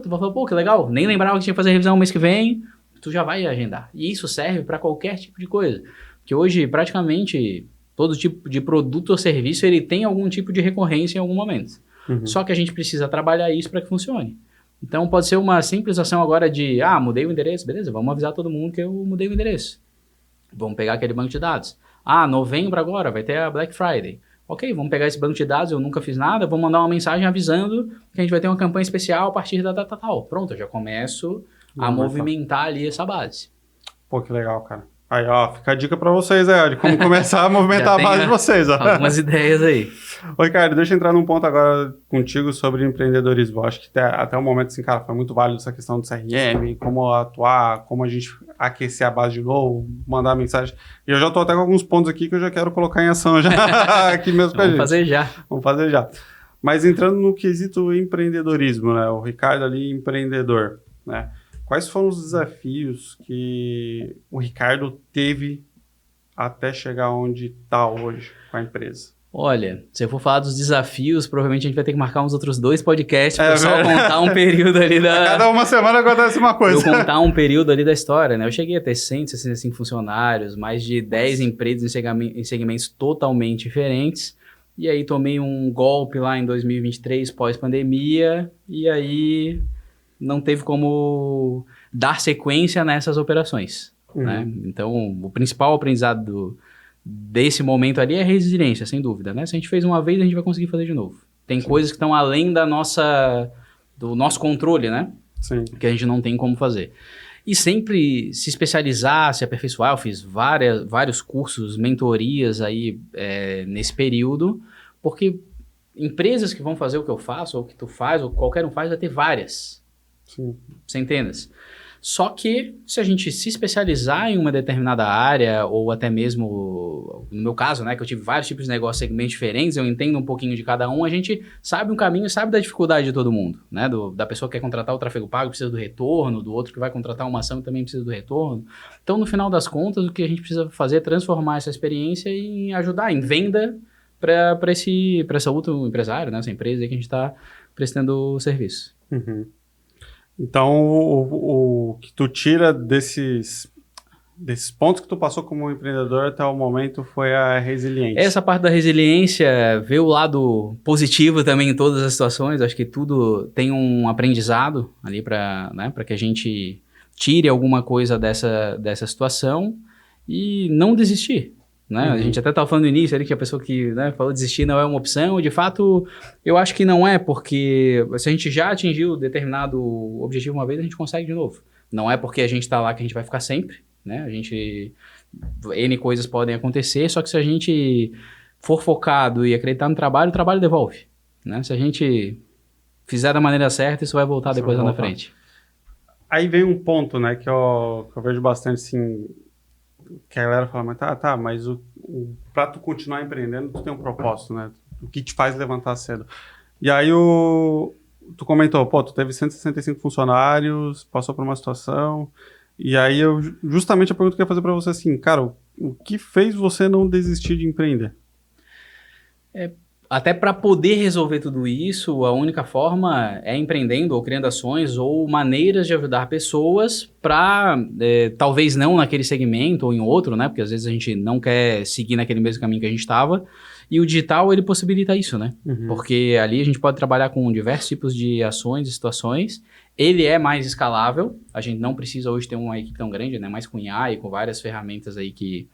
Tu vai falar, pô, que legal, nem lembrava que tinha que fazer revisão mês que vem, tu já vai agendar. E isso serve para qualquer tipo de coisa. Porque hoje, praticamente, todo tipo de produto ou serviço, ele tem algum tipo de recorrência em algum momento. Só que a gente precisa trabalhar isso para que funcione. Então, pode ser uma simples ação agora de, mudei o endereço, beleza, vamos avisar todo mundo que eu mudei o endereço. Vamos pegar aquele banco de dados. Novembro agora, vai ter a Black Friday. Ok, vamos pegar esse banco de dados, eu nunca fiz nada, vou mandar uma mensagem avisando que a gente vai ter uma campanha especial a partir da data tal. Pronto, eu já começo a movimentar ali essa base. Pô, que legal, cara. Aí, ó, fica a dica pra vocês aí, ó, de como começar a movimentar a base de vocês, ó. Algumas ideias aí. Ô, Ricardo, deixa eu entrar num ponto agora contigo sobre empreendedorismo. Eu acho que até o momento, assim, cara, foi muito válido essa questão do CRM, como atuar, como a gente aquecer a base de novo, mandar mensagem. E eu já tô até com alguns pontos aqui que eu já quero colocar em ação já aqui mesmo com a gente. Vamos fazer já. Mas entrando no quesito empreendedorismo, né? O Ricardo ali, empreendedor, né? Quais foram os desafios que o Ricardo teve até chegar onde está hoje com a empresa? Olha, se eu for falar dos desafios, provavelmente a gente vai ter que marcar uns outros 2 podcasts para só contar um período ali da... Cada uma semana acontece uma coisa. Eu contar um período ali da história, né? Eu cheguei a ter 165 funcionários, mais de 10 empresas em segmentos totalmente diferentes. E aí tomei um golpe lá em 2023, pós-pandemia, e aí não teve como dar sequência nessas operações, né? Então, o principal aprendizado desse momento ali é resiliência, sem dúvida, né? Se a gente fez uma vez, a gente vai conseguir fazer de novo. Tem coisas que estão além do nosso controle, né? Sim. Que a gente não tem como fazer. E sempre se especializar, se aperfeiçoar. Eu fiz vários cursos, mentorias aí nesse período, porque empresas que vão fazer o que eu faço, ou o que tu faz, ou qualquer um faz, vai ter várias. Sim. Centenas. Só que, se a gente se especializar em uma determinada área, ou até mesmo, no meu caso, né, que eu tive vários tipos de negócios, segmentos diferentes, eu entendo um pouquinho de cada um, a gente sabe um caminho, sabe da dificuldade de todo mundo, né, da pessoa que quer contratar o tráfego pago, precisa do retorno, do outro que vai contratar uma ação e também precisa do retorno. Então, no final das contas, o que a gente precisa fazer é transformar essa experiência em ajudar, em venda para essa outro empresário, né, essa empresa aí que a gente está prestando serviço. Uhum. Então, o que tu tira desses pontos que tu passou como empreendedor até o momento foi a resiliência. Essa parte da resiliência, ver o lado positivo também em todas as situações, acho que tudo tem um aprendizado ali para, né, para que a gente tire alguma coisa dessa situação e não desistir. Né? A gente até estava falando no início ali que a pessoa que, né, falou desistir não é uma opção. De fato, eu acho que não é, porque se a gente já atingiu determinado objetivo uma vez, a gente consegue de novo. Não é porque a gente está lá que a gente vai ficar sempre, né? N coisas podem acontecer, só que se a gente for focado e acreditar no trabalho, o trabalho devolve. Né? Se a gente fizer da maneira certa, isso vai voltar depois lá na frente. Aí vem um ponto, né, que eu vejo bastante, assim, que a galera fala, mas pra tu continuar empreendendo, tu tem um propósito, né? O que te faz levantar cedo. E aí tu comentou, tu teve 165 funcionários, passou por uma situação, e aí justamente a pergunta que eu ia fazer pra você assim, cara, o que fez você não desistir de empreender? Até para poder resolver tudo isso, a única forma é empreendendo ou criando ações ou maneiras de ajudar pessoas para, talvez não naquele segmento ou em outro, né? Porque às vezes a gente não quer seguir naquele mesmo caminho que a gente estava. E o digital, ele possibilita isso, né? Uhum. Porque ali a gente pode trabalhar com diversos tipos de ações e situações. Ele é mais escalável. A gente não precisa hoje ter uma equipe tão grande, né? Mais com IA e com várias ferramentas aí que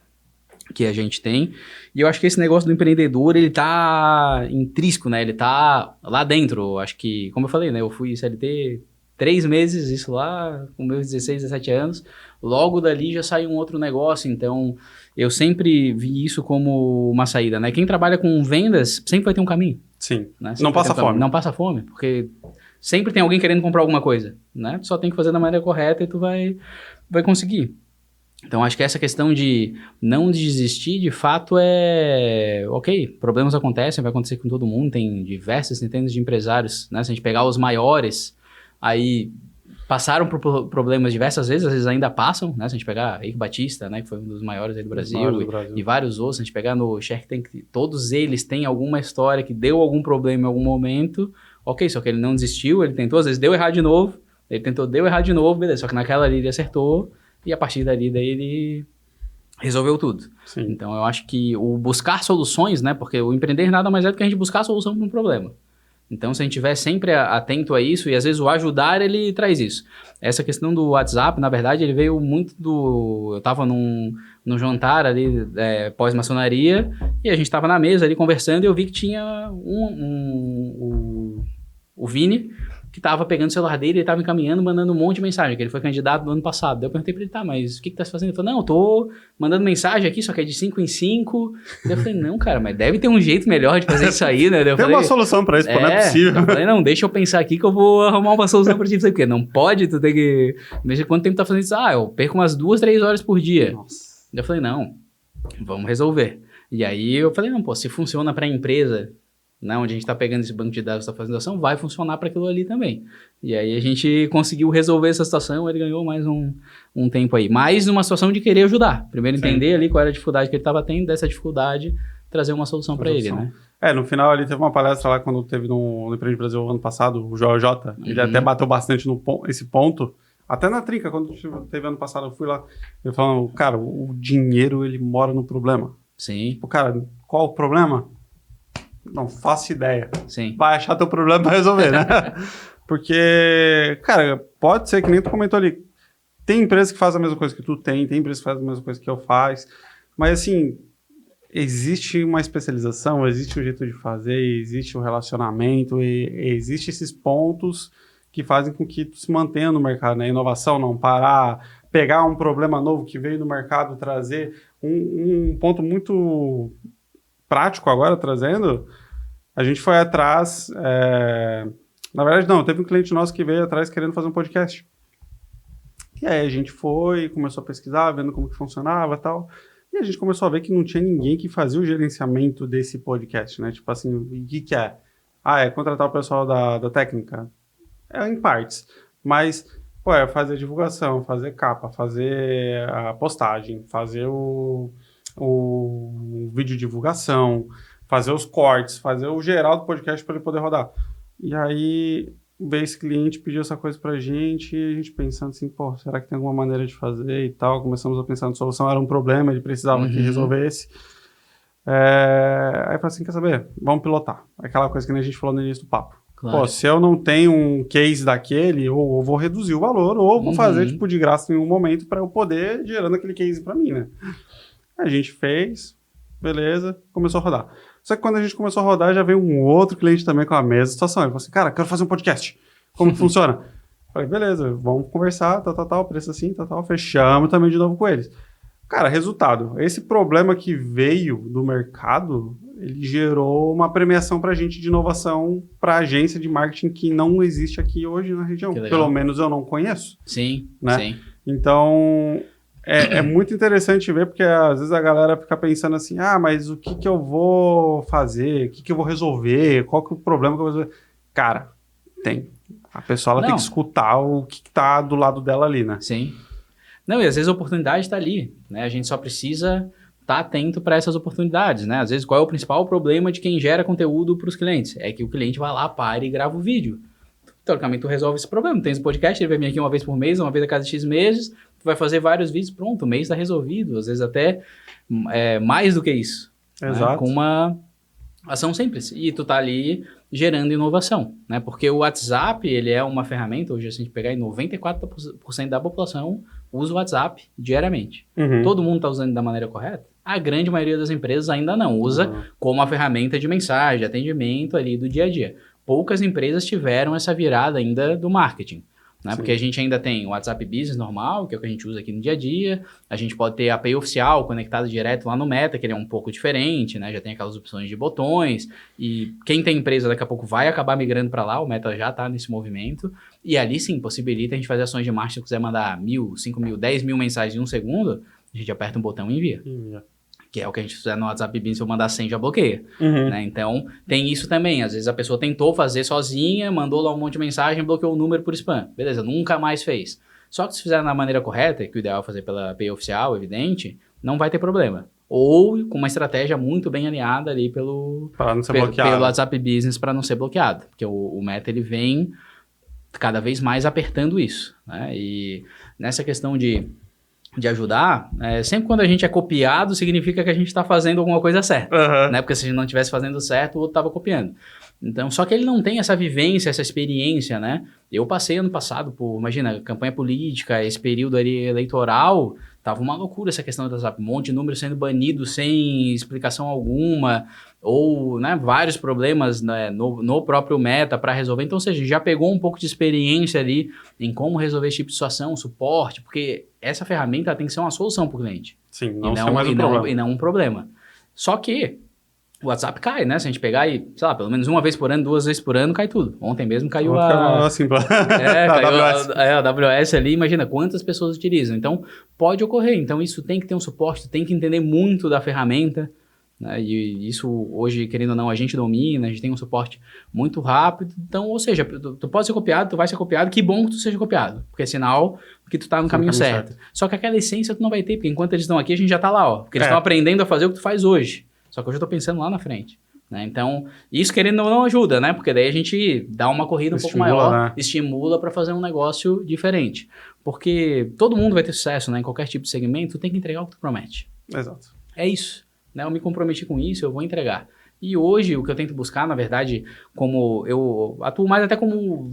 a gente tem. E eu acho que esse negócio do empreendedor, ele tá intrínseco, né? Ele tá lá dentro. Acho que, como eu falei, né? Eu fui CLT 3 meses, isso lá, com meus 16, 17 anos. Logo dali já saiu um outro negócio. Então, eu sempre vi isso como uma saída, né? Quem trabalha com vendas sempre vai ter um caminho. Sim. Né? Não passa fome. Não passa fome, porque sempre tem alguém querendo comprar alguma coisa, né? Tu só tem que fazer da maneira correta e tu vai conseguir. Então, acho que essa questão de não desistir, de fato, ok, problemas acontecem, vai acontecer com todo mundo, tem diversas centenas de empresários, né? Se a gente pegar os maiores, aí passaram por problemas diversas vezes, às vezes ainda passam, né? Se a gente pegar Eike Batista, né? Que foi um dos maiores aí do Brasil, e vários outros, se a gente pegar no Shark Tank, todos eles têm alguma história que deu algum problema em algum momento, ok, só que ele não desistiu, ele tentou, às vezes deu errado de novo, deu errado de novo, beleza, só que naquela ali ele acertou, e a partir dali, daí ele resolveu tudo. Sim. Então, eu acho que o buscar soluções, né? Porque o empreender nada mais é do que a gente buscar a solução para um problema. Então, se a gente estiver sempre atento a isso, e às vezes o ajudar, ele traz isso. Essa questão do WhatsApp, na verdade, ele veio muito Eu estava num jantar ali, pós-maçonaria, e a gente estava na mesa ali conversando, e eu vi que tinha o Vini, que estava pegando o celular dele, ele estava encaminhando, mandando um monte de mensagem, que ele foi candidato no ano passado. Daí eu perguntei para ele, mas o que tá fazendo? Ele falou, não, eu tô mandando mensagem aqui, só que é de 5 em 5. Daí eu falei, não, cara, mas deve ter um jeito melhor de fazer isso aí, né? Tem uma solução para isso, não é possível. Eu falei, não, deixa eu pensar aqui que eu vou arrumar uma solução para ti, porque não pode, tu tem que... Veja quanto tempo tá fazendo isso. Eu perco umas 2, 3 horas por dia. Nossa. Daí eu falei, não, vamos resolver. E aí eu falei, não, se funciona para a empresa, né, onde a gente está pegando esse banco de dados, está fazendo ação, vai funcionar para aquilo ali também. E aí a gente conseguiu resolver essa situação, ele ganhou mais um tempo aí. Mais uma situação de querer ajudar. Primeiro entender ali qual era a dificuldade que ele estava tendo, dessa dificuldade, trazer uma solução para ele, né? No final ali teve uma palestra lá, quando teve no Empreende Brasil ano passado, o JJ, ele até bateu bastante esse ponto, até na Trinca, quando teve ano passado, eu fui lá, ele falando, cara, o dinheiro, ele mora no problema. Sim. Cara, qual o problema? Não faço ideia. Sim. Vai achar teu problema para resolver, né? Porque, cara, pode ser que nem tu comentou ali. Tem empresa que faz a mesma coisa que tu tem empresa que faz a mesma coisa que eu faço. Mas, assim, existe uma especialização, existe um jeito de fazer, existe um relacionamento, existe esses pontos que fazem com que tu se mantenha no mercado, né? Inovação, não parar, pegar um problema novo que veio no mercado, trazer um ponto muito prático agora, trazendo, a gente foi atrás, na verdade não, teve um cliente nosso que veio atrás querendo fazer um podcast. E aí a gente foi, começou a pesquisar, vendo como que funcionava e tal, e a gente começou a ver que não tinha ninguém que fazia o gerenciamento desse podcast, né? Tipo assim, o que é? É contratar o pessoal da técnica? É em partes, mas, pô, é fazer divulgação, fazer capa, fazer a postagem, fazer o vídeo de divulgação, fazer os cortes, fazer o geral do podcast para ele poder rodar. E aí, veio esse cliente, pediu essa coisa pra gente, e a gente pensando assim, pô, será que tem alguma maneira de fazer e tal? Começamos a pensar na solução, era um problema, ele precisava que resolvesse. Aí eu falei assim, quer saber? Vamos pilotar. Aquela coisa que a gente falou no início do papo. Claro. Pô, se eu não tenho um case daquele, ou eu vou reduzir o valor, ou vou fazer, tipo, de graça em um momento para eu poder gerando aquele case para mim, né? A gente fez, beleza, começou a rodar. Só que quando a gente começou a rodar, já veio um outro cliente também com a mesma situação. Ele falou assim, cara, quero fazer um podcast. Como que funciona? Falei, beleza, vamos conversar, tal, preço assim, tal. Fechamos também de novo com eles. Cara, resultado. Esse problema que veio do mercado, ele gerou uma premiação pra gente de inovação pra agência de marketing que não existe aqui hoje na região. Pelo menos eu não conheço. Sim, né? sim. Então, é muito interessante ver, porque às vezes a galera fica pensando assim, mas o que eu vou fazer? O que eu vou resolver? Qual que é o problema que eu vou resolver? Cara, tem. A pessoa ela tem que escutar o que tá do lado dela ali, né? Sim. Não, e às vezes a oportunidade está ali, né? A gente só precisa estar atento para essas oportunidades, né? Às vezes, qual é o principal problema de quem gera conteúdo para os clientes? É que o cliente vai lá, para e grava o vídeo. Teoricamente, tu resolve esse problema. Tem esse podcast, ele vai vir aqui uma vez por mês, uma vez a cada X meses, tu vai fazer vários vídeos, pronto, o mês está resolvido. Às vezes até mais do que isso. Exato. Né? Com uma ação simples. E tu tá ali gerando inovação, né? Porque o WhatsApp, ele é uma ferramenta, hoje se a gente pegar, 94% da população usa o WhatsApp diariamente. Todo mundo está usando da maneira correta? A grande maioria das empresas ainda não usa como uma ferramenta de mensagem, de atendimento ali do dia a dia. Poucas empresas tiveram essa virada ainda do marketing, né? Porque a gente ainda tem o WhatsApp Business normal, que é o que a gente usa aqui no dia a dia. A gente pode ter a API oficial conectada direto lá no Meta, que ele é um pouco diferente, né? Já tem aquelas opções de botões. E quem tem empresa daqui a pouco vai acabar migrando para lá. O Meta já está nesse movimento. E ali sim, possibilita a gente fazer ações de marketing. Se quiser mandar 1.000, 5.000, 10.000 mensagens em um segundo, a gente aperta um botão e envia. Que é o que a gente fizer no WhatsApp Business, se eu mandar 100 já bloqueia. Né? Então, tem isso também. Às vezes a pessoa tentou fazer sozinha, mandou lá um monte de mensagem, bloqueou o número por spam. Beleza, nunca mais fez. Só que se fizer da maneira correta, que o ideal é fazer pela API oficial, evidente, não vai ter problema. Ou com uma estratégia muito bem alinhada ali pelo WhatsApp Business para não ser bloqueado. Porque o Meta, ele vem cada vez mais apertando isso. Né? E nessa questão de ajudar, sempre quando a gente é copiado, significa que a gente está fazendo alguma coisa certa, né? Porque se a gente não estivesse fazendo certo, o outro estava copiando. Então, só que ele não tem essa vivência, essa experiência, né? Eu passei ano passado por, imagina, campanha política, esse período ali eleitoral, tava uma loucura essa questão do WhatsApp, um monte de número sendo banido sem explicação alguma, ou, né, vários problemas, né, no próprio Meta para resolver. Então, ou seja, já pegou um pouco de experiência ali em como resolver esse tipo de situação, suporte, porque essa ferramenta tem que ser uma solução para o cliente. Sim, não ser mais um problema. E não um problema. Só que o WhatsApp cai, né? Se a gente pegar e, sei lá, pelo menos uma vez por ano, 2 vezes por ano, cai tudo. Ontem mesmo caiu assim, caiu a AWS ali, imagina quantas pessoas utilizam. Então, pode ocorrer. Então, isso tem que ter um suporte, tem que entender muito da ferramenta, né? E isso, hoje, querendo ou não, a gente domina, a gente tem um suporte muito rápido. Então, ou seja, tu pode ser copiado, tu vai ser copiado, que bom que tu seja copiado, porque é sinal que tu tá no caminho certo. Só que aquela essência tu não vai ter, porque enquanto eles estão aqui, a gente já tá lá, ó. Porque eles estão aprendendo a fazer o que tu faz hoje. Só que hoje eu tô pensando lá na frente, né? Então, isso querendo ou não ajuda, né? Porque daí a gente dá uma corrida um pouco maior, né? Estimula para fazer um negócio diferente. Porque todo mundo vai ter sucesso, né? Em qualquer tipo de segmento, tu tem que entregar o que tu promete. Exato. É isso, né? Eu me comprometi com isso, eu vou entregar. E hoje, o que eu tento buscar, na verdade, como eu atuo mais até como...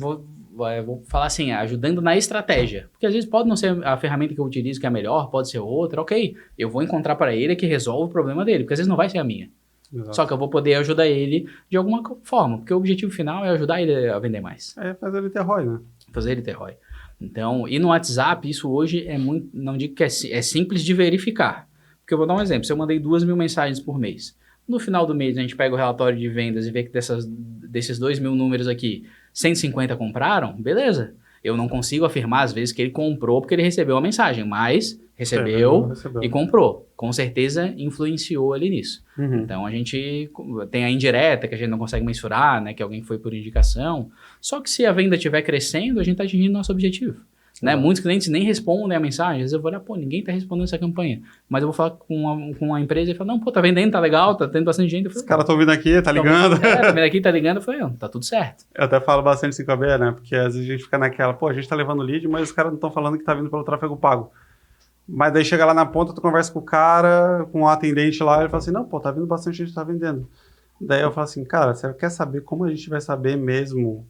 Vou falar assim, ajudando na estratégia. Porque às vezes pode não ser a ferramenta que eu utilizo que é a melhor, pode ser outra, ok. Eu vou encontrar para ele a que resolve o problema dele, porque às vezes não vai ser a minha. Exato. Só que eu vou poder ajudar ele de alguma forma, porque o objetivo final é ajudar ele a vender mais. É fazer ele ter ROI, né? Fazer ele ter ROI. Então, e no WhatsApp, isso hoje é muito, não digo que é simples de verificar. Porque eu vou dar um exemplo, se eu mandei 2.000 mensagens por mês, no final do mês a gente pega o relatório de vendas e vê que desses 2.000 números aqui, 150 compraram, beleza. Eu não consigo afirmar às vezes que ele comprou porque ele recebeu a mensagem, mas recebeu e comprou. Com certeza influenciou ali nisso. Então a gente tem a indireta que a gente não consegue mensurar, né, que alguém foi por indicação. Só que se a venda estiver crescendo, a gente está atingindo nosso objetivo. Né? Muitos clientes nem respondem a mensagem. Às vezes eu vou olhar, ninguém está respondendo essa campanha. Mas eu vou falar com a empresa e falar, não, tá vendendo, tá legal, tá tendo bastante gente. Os caras estão vindo aqui, tá ligando. Tá vindo aqui, tá ligando. Eu falei, tá tudo certo. Eu até falo bastante 5AB, né? Porque às vezes a gente fica naquela, a gente tá levando lead, mas os caras não estão falando que tá vindo pelo tráfego pago. Mas daí chega lá na ponta, tu conversa com o cara, com o atendente lá, ele fala assim, não, tá vindo bastante gente, tá vendendo. Daí eu falo assim, cara, você quer saber como a gente vai saber mesmo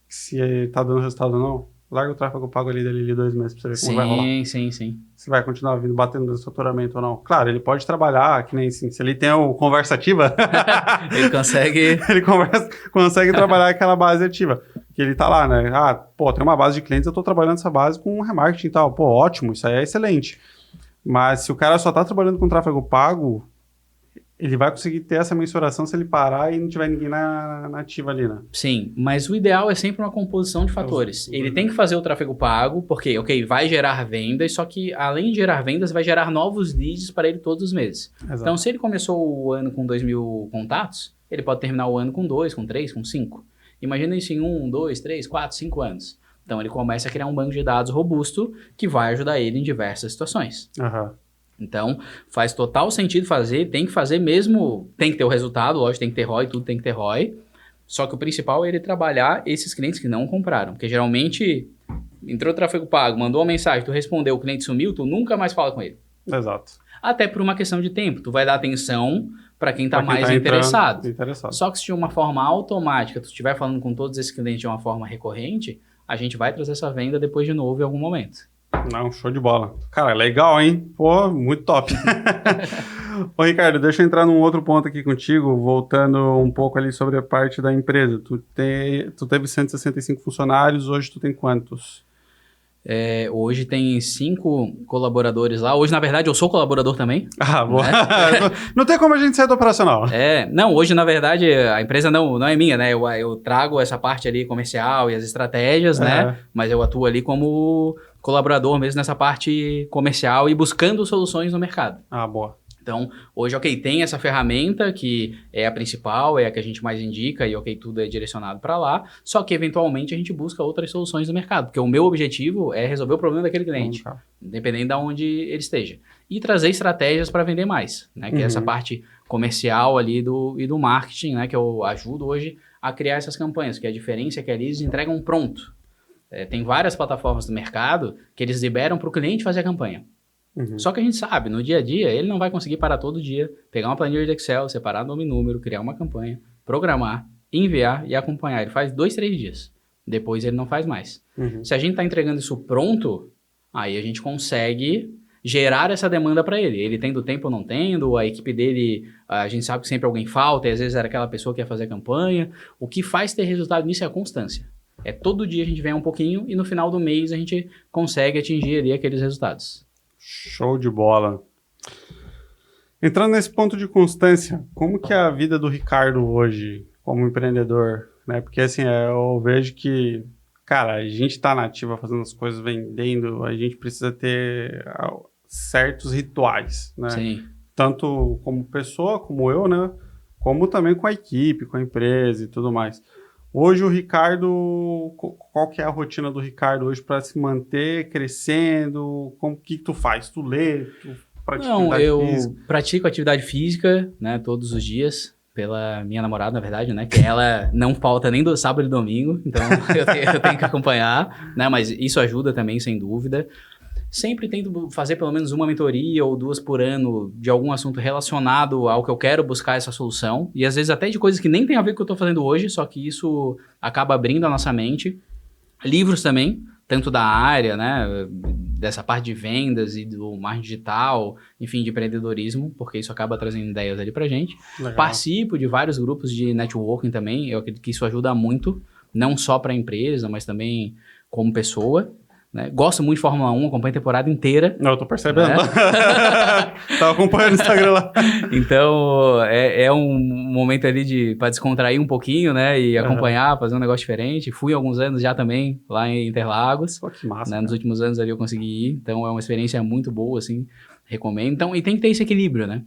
se tá dando resultado ou não? Larga o tráfego pago ali dele 2 meses pra você ver como vai rolar. Sim. Se vai continuar vindo, batendo no faturamento ou não. Claro, ele pode trabalhar, que nem assim, se ele tem o conversa ativa, ele consegue... ele consegue trabalhar aquela base ativa. Que ele tá lá, né? Tem uma base de clientes, eu tô trabalhando essa base com remarketing e tal. Ótimo, isso aí é excelente. Mas se o cara só tá trabalhando com tráfego pago, ele vai conseguir ter essa mensuração se ele parar e não tiver ninguém na ativa ali, né? Sim, mas o ideal é sempre uma composição de fatores. Ele tem que fazer o tráfego pago, porque, vai gerar vendas, só que além de gerar vendas, vai gerar novos leads para ele todos os meses. Exato. Então, se ele começou o ano com 2.000 contatos, ele pode terminar o ano com 2, com 3, com 5. Imagina isso em 1, 2, 3, 4, 5 anos. Então, ele começa a criar um banco de dados robusto que vai ajudar ele em diversas situações. Então, faz total sentido fazer, tem que fazer mesmo, tem que ter o resultado, lógico, tem que ter ROI, tudo tem que ter ROI. Só que o principal é ele trabalhar esses clientes que não compraram. Porque geralmente, entrou tráfego pago, mandou uma mensagem, tu respondeu, o cliente sumiu, tu nunca mais fala com ele. Exato. Até por uma questão de tempo. Tu vai dar atenção para quem está mais interessado. Só que se de uma forma automática, tu estiver falando com todos esses clientes de uma forma recorrente, a gente vai trazer essa venda depois de novo em algum momento. Não, show de bola. Cara, legal, hein? Muito top. Ô, Ricardo, deixa eu entrar num outro ponto aqui contigo, voltando um pouco ali sobre a parte da empresa. Tu teve 165 funcionários, hoje tu tem quantos? Hoje tem 5 colaboradores lá. Hoje, na verdade, eu sou colaborador também. Boa. Né? Não tem como a gente sair do operacional. Não, hoje, na verdade, a empresa não é minha, né? Eu trago essa parte ali comercial e as estratégias, né? Mas eu atuo ali como colaborador mesmo nessa parte comercial e buscando soluções no mercado. Boa. Então, hoje, tem essa ferramenta que é a principal, é a que a gente mais indica e, tudo é direcionado para lá, só que, eventualmente, a gente busca outras soluções no mercado, porque o meu objetivo é resolver o problema daquele cliente, independente de onde ele esteja. E trazer estratégias para vender mais, né? Que é essa parte comercial ali e do marketing, né? Que eu ajudo hoje a criar essas campanhas, que a diferença é que ali eles entregam pronto. Tem várias plataformas do mercado que eles liberam para o cliente fazer a campanha. Só que a gente sabe, no dia a dia, ele não vai conseguir parar todo dia, pegar uma planilha de Excel, separar nome e número, criar uma campanha, programar, enviar e acompanhar. Ele faz 2, 3 dias. Depois ele não faz mais. Se a gente está entregando isso pronto, aí a gente consegue gerar essa demanda para ele. Ele tendo tempo ou não tendo, a equipe dele, a gente sabe que sempre alguém falta, e às vezes era aquela pessoa que ia fazer a campanha. O que faz ter resultado nisso é a constância. Todo dia a gente vem um pouquinho e no final do mês a gente consegue atingir ali aqueles resultados. Show de bola. Entrando nesse ponto de constância, como que é a vida do Ricardo hoje como empreendedor, né? Porque assim, eu vejo que, cara, a gente tá na ativa fazendo as coisas, vendendo, a gente precisa ter certos rituais, né? Sim. Tanto como pessoa, como eu, né? Como também com a equipe, com a empresa e tudo mais. Hoje o Ricardo, qual que é a rotina do Ricardo hoje para se manter crescendo? O que tu faz? Tu lê? Tu pratica atividade física? Pratico atividade física, né, todos os dias, pela minha namorada, na verdade, né, que ela não falta nem do sábado e domingo, então eu tenho que acompanhar, né, mas isso ajuda também, sem dúvida. Sempre tento fazer pelo menos uma mentoria ou 2 por ano de algum assunto relacionado ao que eu quero buscar essa solução. E às vezes até de coisas que nem tem a ver com o que eu estou fazendo hoje, só que isso acaba abrindo a nossa mente. Livros também, tanto da área, né, dessa parte de vendas e do marketing digital, enfim, de empreendedorismo, porque isso acaba trazendo ideias ali pra gente. Legal. Participo de vários grupos de networking também, eu acredito que isso ajuda muito, não só para a empresa, mas também como pessoa. Né? Gosto muito de Fórmula 1, acompanho a temporada inteira. Não, eu tô percebendo. Tava acompanhando o Instagram lá. Então, é um momento ali para descontrair um pouquinho, né? E acompanhar, fazer um negócio diferente. Fui alguns anos já também, lá em Interlagos. Pô, que massa. Né? Nos últimos anos ali eu consegui ir. Então, é uma experiência muito boa, assim. Recomendo. Então, e tem que ter esse equilíbrio, né?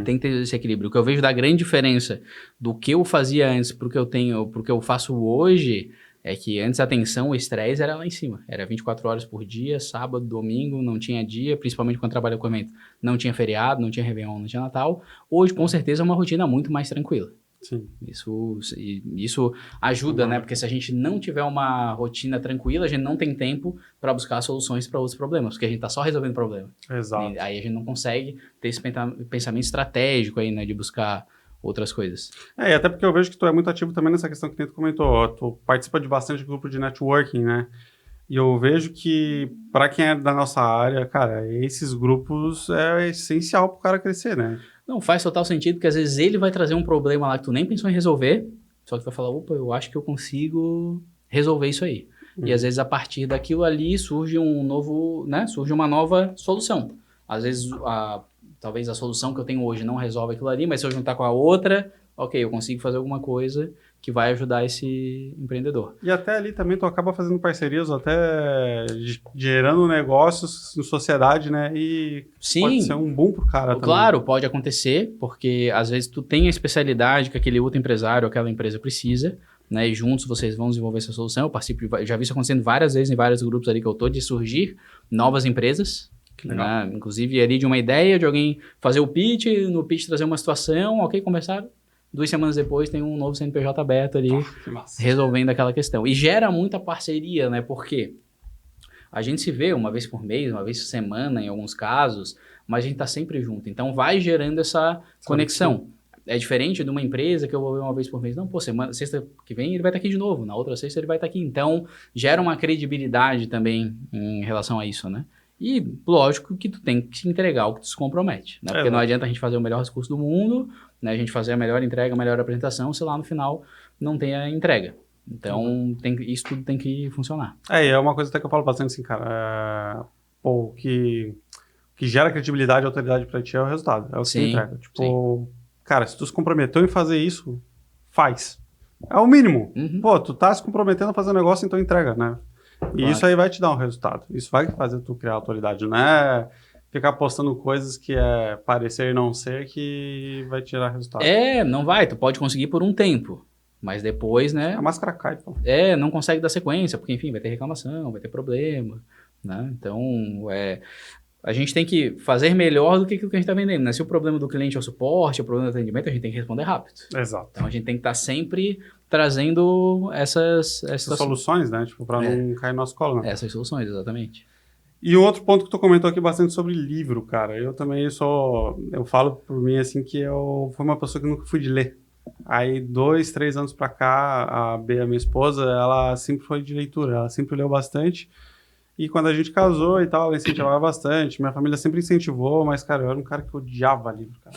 Tem que ter esse equilíbrio. O que eu vejo da grande diferença do que eu fazia antes pro que eu faço hoje... É que antes a tensão, o estresse era lá em cima. Era 24 horas por dia, sábado, domingo, não tinha dia, principalmente quando trabalha com evento. Não tinha feriado, não tinha Réveillon, não tinha Natal. Hoje, com certeza, é uma rotina muito mais tranquila. Sim. Isso ajuda, né? Porque se a gente não tiver uma rotina tranquila, a gente não tem tempo para buscar soluções para outros problemas, porque a gente está só resolvendo problema. Exato. E aí a gente não consegue ter esse pensamento estratégico aí, né? De buscar outras coisas. E até porque eu vejo que tu é muito ativo também nessa questão que tu comentou. Tu participa de bastante grupo de networking, né? E eu vejo que, para quem é da nossa área, cara, esses grupos é essencial pro cara crescer, né? Não, faz total sentido, porque às vezes ele vai trazer um problema lá que tu nem pensou em resolver, só que tu vai falar, opa, eu acho que eu consigo resolver isso aí. E às vezes a partir daquilo ali surge surge uma nova solução. Às vezes talvez a solução que eu tenho hoje não resolve aquilo ali, mas se eu juntar com a outra, ok, eu consigo fazer alguma coisa que vai ajudar esse empreendedor. E até ali também tu acaba fazendo parcerias, até gerando negócios em sociedade, né? E Sim, pode ser um boom pro cara também. Claro, pode acontecer, porque às vezes tu tem a especialidade que aquele outro empresário ou aquela empresa precisa, né? E juntos vocês vão desenvolver essa solução. Eu participo, já vi isso acontecendo várias vezes em vários grupos ali que eu tô, de surgir novas empresas. Né? Inclusive ali de uma ideia de alguém fazer o pitch, no pitch trazer uma situação, ok, conversaram, 2 semanas depois tem um novo CNPJ aberto ali, resolvendo aquela questão. E gera muita parceria, né? Porque a gente se vê uma vez por mês, uma vez por semana em alguns casos, mas a gente tá sempre junto. Então vai gerando essa conexão. É diferente de uma empresa que eu vou ver uma vez por mês. Não, pô, sexta que vem ele vai estar aqui de novo, na outra sexta ele vai estar aqui. Então gera uma credibilidade também em relação a isso, né? E, lógico, que tu tem que se entregar o que tu se compromete, né? Porque não adianta a gente fazer o melhor discurso do mundo, né? A gente fazer a melhor entrega, a melhor apresentação, se lá no final não tem a entrega. Então, isso tudo tem que funcionar. É uma coisa até que eu falo bastante assim, cara. O que gera credibilidade e autoridade pra ti é o resultado, é o que tu entrega. Tipo, cara, se tu se comprometeu em fazer isso, faz. É o mínimo. Pô, tu tá se comprometendo a fazer um negócio, então entrega, né? E isso aí vai te dar um resultado. Isso vai fazer tu criar autoridade. Não é ficar postando coisas que é parecer e não ser que vai tirar resultado. Não vai. Tu pode conseguir por um tempo. Mas depois, né? A máscara cai, pô. Não consegue dar sequência. Porque, enfim, vai ter reclamação, vai ter problema. Né? Então, a gente tem que fazer melhor do que aquilo que a gente está vendendo. Né? Se o problema do cliente é o suporte, o problema do atendimento, a gente tem que responder rápido. Exato. Então, a gente tem que estar sempre trazendo essas soluções, né? Tipo, para não cair no nosso colo, né? Essas soluções, exatamente. E um outro ponto que tu comentou aqui bastante sobre livro, cara. Eu também eu falo por mim, assim, que eu fui uma pessoa que nunca fui de ler. Aí, 2, 3 anos pra cá, a Bea, minha esposa, ela sempre foi de leitura. Ela sempre leu bastante. E quando a gente casou e tal, ela incentivava bastante. Minha família sempre incentivou, mas, cara, eu era um cara que odiava livro, cara.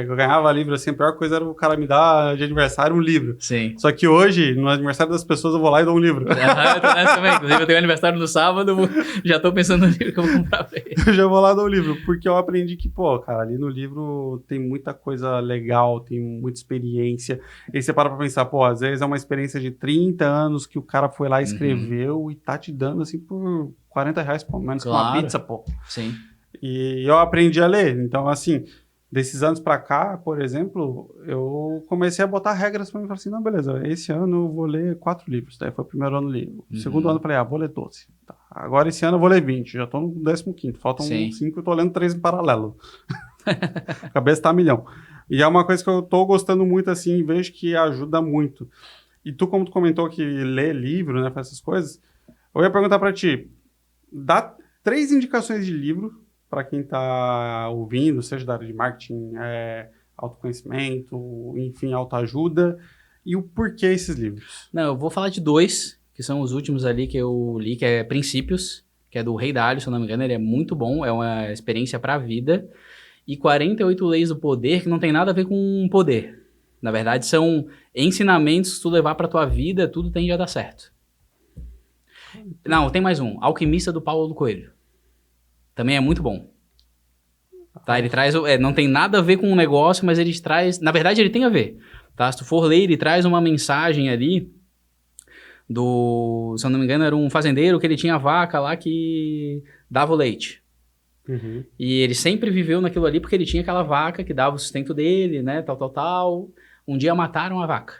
Eu ganhava livro, assim, a pior coisa era o cara me dar de aniversário um livro. Sim. Só que hoje, no aniversário das pessoas, eu vou lá e dou um livro. Eu tô nessa também. Inclusive, eu tenho aniversário no sábado, já tô pensando no livro que eu vou comprar pra ele. Eu já vou lá e dou um livro, porque eu aprendi que, pô, cara, ali no livro tem muita coisa legal, tem muita experiência. E aí você para pra pensar, pô, às vezes é uma experiência de 30 anos que o cara foi lá e escreveu e tá te dando, assim, por R$40, pô, menos que uma pizza, pô. Sim. E eu aprendi a ler. Então, assim, desses anos pra cá, por exemplo, eu comecei a botar regras pra mim. Falei assim, não, beleza, esse ano eu vou ler 4 livros. Daí foi o primeiro ano li. O segundo ano eu falei, vou ler 12. Tá. Agora esse ano eu vou ler 20. Já tô no 15º. Faltam 5, eu tô lendo 3 em paralelo. A cabeça tá a milhão. E é uma coisa que eu tô gostando muito, assim, e vejo que ajuda muito. E tu, como tu comentou que lê livro, né, faz essas coisas, eu ia perguntar pra ti, dá 3 indicações de livro para quem está ouvindo, seja da área de marketing, autoconhecimento, enfim, autoajuda, e o porquê esses livros. Não, eu vou falar de 2, que são os últimos ali que eu li, que é Princípios, que é do Rei Dalio, se eu não me engano, ele é muito bom, é uma experiência para a vida. E 48 Leis do Poder, que não tem nada a ver com poder. Na verdade, são ensinamentos que tu levar para tua vida, tudo tende a dar certo. Não, tem mais um, Alquimista do Paulo Coelho. Também é muito bom. Tá, ele traz, não tem nada a ver com o negócio, mas ele traz, na verdade ele tem a ver. Tá? Se tu for ler, ele traz uma mensagem ali se eu não me engano, era um fazendeiro que ele tinha vaca lá que dava o leite. Uhum. E ele sempre viveu naquilo ali porque ele tinha aquela vaca que dava o sustento dele, né, tal. Um dia mataram a vaca.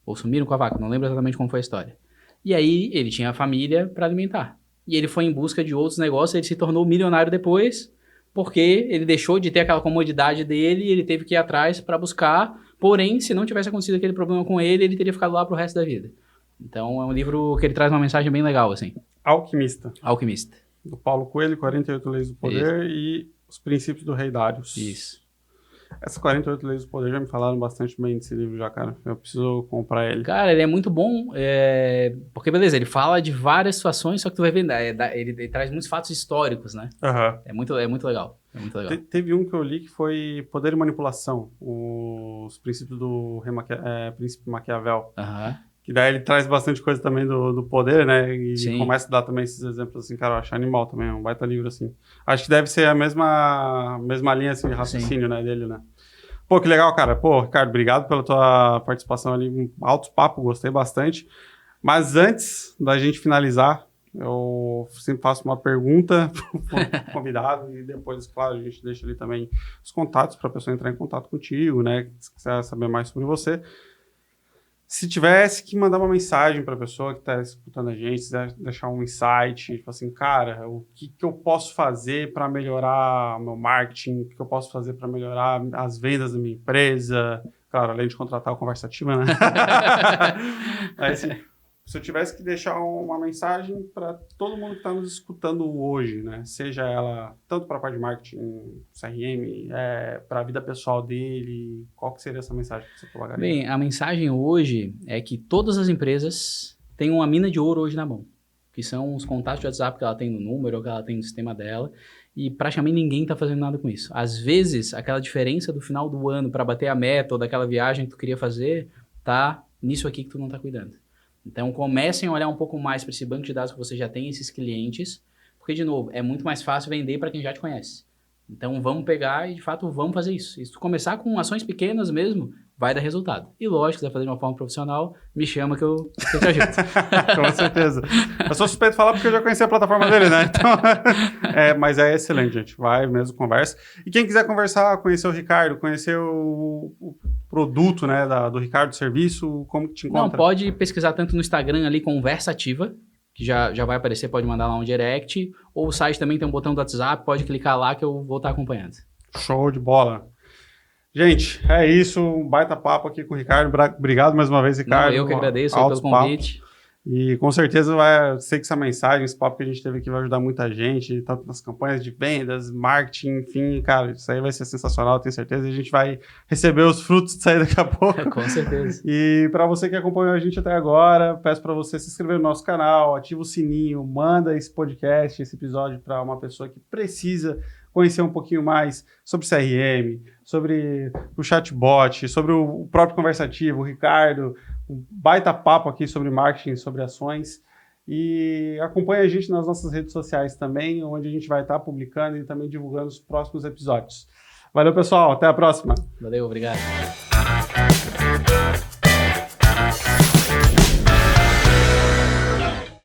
Ou sumiram com a vaca, não lembro exatamente como foi a história. E aí ele tinha a família para alimentar. E ele foi em busca de outros negócios, ele se tornou milionário depois, porque ele deixou de ter aquela comodidade dele e ele teve que ir atrás para buscar. Porém, se não tivesse acontecido aquele problema com ele, ele teria ficado lá pro resto da vida. Então, é um livro que ele traz uma mensagem bem legal, assim. Alquimista. Do Paulo Coelho, 48 Leis do Poder e Os Princípios do Rei Dário. Isso. Essas 48 Leis do Poder já me falaram bastante bem desse livro já, cara. Eu preciso comprar ele. Cara, ele é muito bom, porque, beleza, ele fala de várias situações, só que tu vai ver, ele traz muitos fatos históricos, né? Uhum. É muito legal. É muito legal. Teve um que eu li que foi Poder e Manipulação, os princípios do Príncipe Maquiavel. Aham. Que daí ele traz bastante coisa também do poder, né? E Sim. começa a dar também esses exemplos, assim, cara, eu acho animal também, é um baita livro, assim. Acho que deve ser a mesma linha, assim, de raciocínio, né, dele, né? Pô, que legal, cara. Pô, Ricardo, obrigado pela tua participação ali, um alto papo, gostei bastante. Mas antes da gente finalizar, eu sempre faço uma pergunta pro convidado e depois, claro, a gente deixa ali também os contatos para a pessoa entrar em contato contigo, né? Se quiser saber mais sobre você. Se tivesse que mandar uma mensagem para a pessoa que está escutando a gente, se quiser deixar um insight, tipo assim, cara, o que eu posso fazer para melhorar o meu marketing, o que eu posso fazer para melhorar as vendas da minha empresa, claro, além de contratar o Conversativa, né? Aí, se eu tivesse que deixar uma mensagem para todo mundo que está nos escutando hoje, né? Seja ela tanto para a parte de marketing, CRM, para a vida pessoal dele, qual que seria essa mensagem que você colocaria? Bem, a mensagem hoje é que todas as empresas têm uma mina de ouro hoje na mão, que são os contatos de WhatsApp que ela tem no número, ou que ela tem no sistema dela, e praticamente ninguém está fazendo nada com isso. Às vezes, aquela diferença do final do ano para bater a meta ou daquela viagem que tu queria fazer, tá nisso aqui que tu não está cuidando. Então, comecem a olhar um pouco mais para esse banco de dados que você já tem, esses clientes, porque, de novo, é muito mais fácil vender para quem já te conhece. Então, vamos pegar e, de fato, vamos fazer isso. E se tu começar com ações pequenas mesmo, vai dar resultado. E, lógico, se quiser fazer de uma forma profissional, me chama que eu te ajudo. Com certeza. Eu sou suspeito de falar porque eu já conheci a plataforma dele, né? Então, mas é excelente, gente. Vai mesmo, conversa. E quem quiser conversar, conhecer o Ricardo, conhecer o produto, né, do Ricardo, serviço, como que te encontra? Não, pode pesquisar tanto no Instagram ali, Conversativa, que já vai aparecer, pode mandar lá um direct, ou o site também tem um botão do WhatsApp, pode clicar lá que eu vou estar acompanhando. Show de bola. Gente, é isso, um baita papo aqui com o Ricardo. Obrigado mais uma vez, Ricardo. Não, eu que agradeço pelo convite. E com certeza sei que essa mensagem, esse papo que a gente teve aqui vai ajudar muita gente, tanto nas campanhas de vendas, marketing, enfim, cara, isso aí vai ser sensacional, tenho certeza, e a gente vai receber os frutos disso aí daqui a pouco. Com certeza. E para você que acompanhou a gente até agora, peço para você se inscrever no nosso canal, ativa o sininho, manda esse podcast, esse episódio para uma pessoa que precisa conhecer um pouquinho mais sobre CRM, sobre o chatbot, sobre o próprio Conversativo, o Ricardo, um baita papo aqui sobre marketing, sobre ações. E acompanhe a gente nas nossas redes sociais também, onde a gente vai estar publicando e também divulgando os próximos episódios. Valeu, pessoal. Até a próxima. Valeu, obrigado.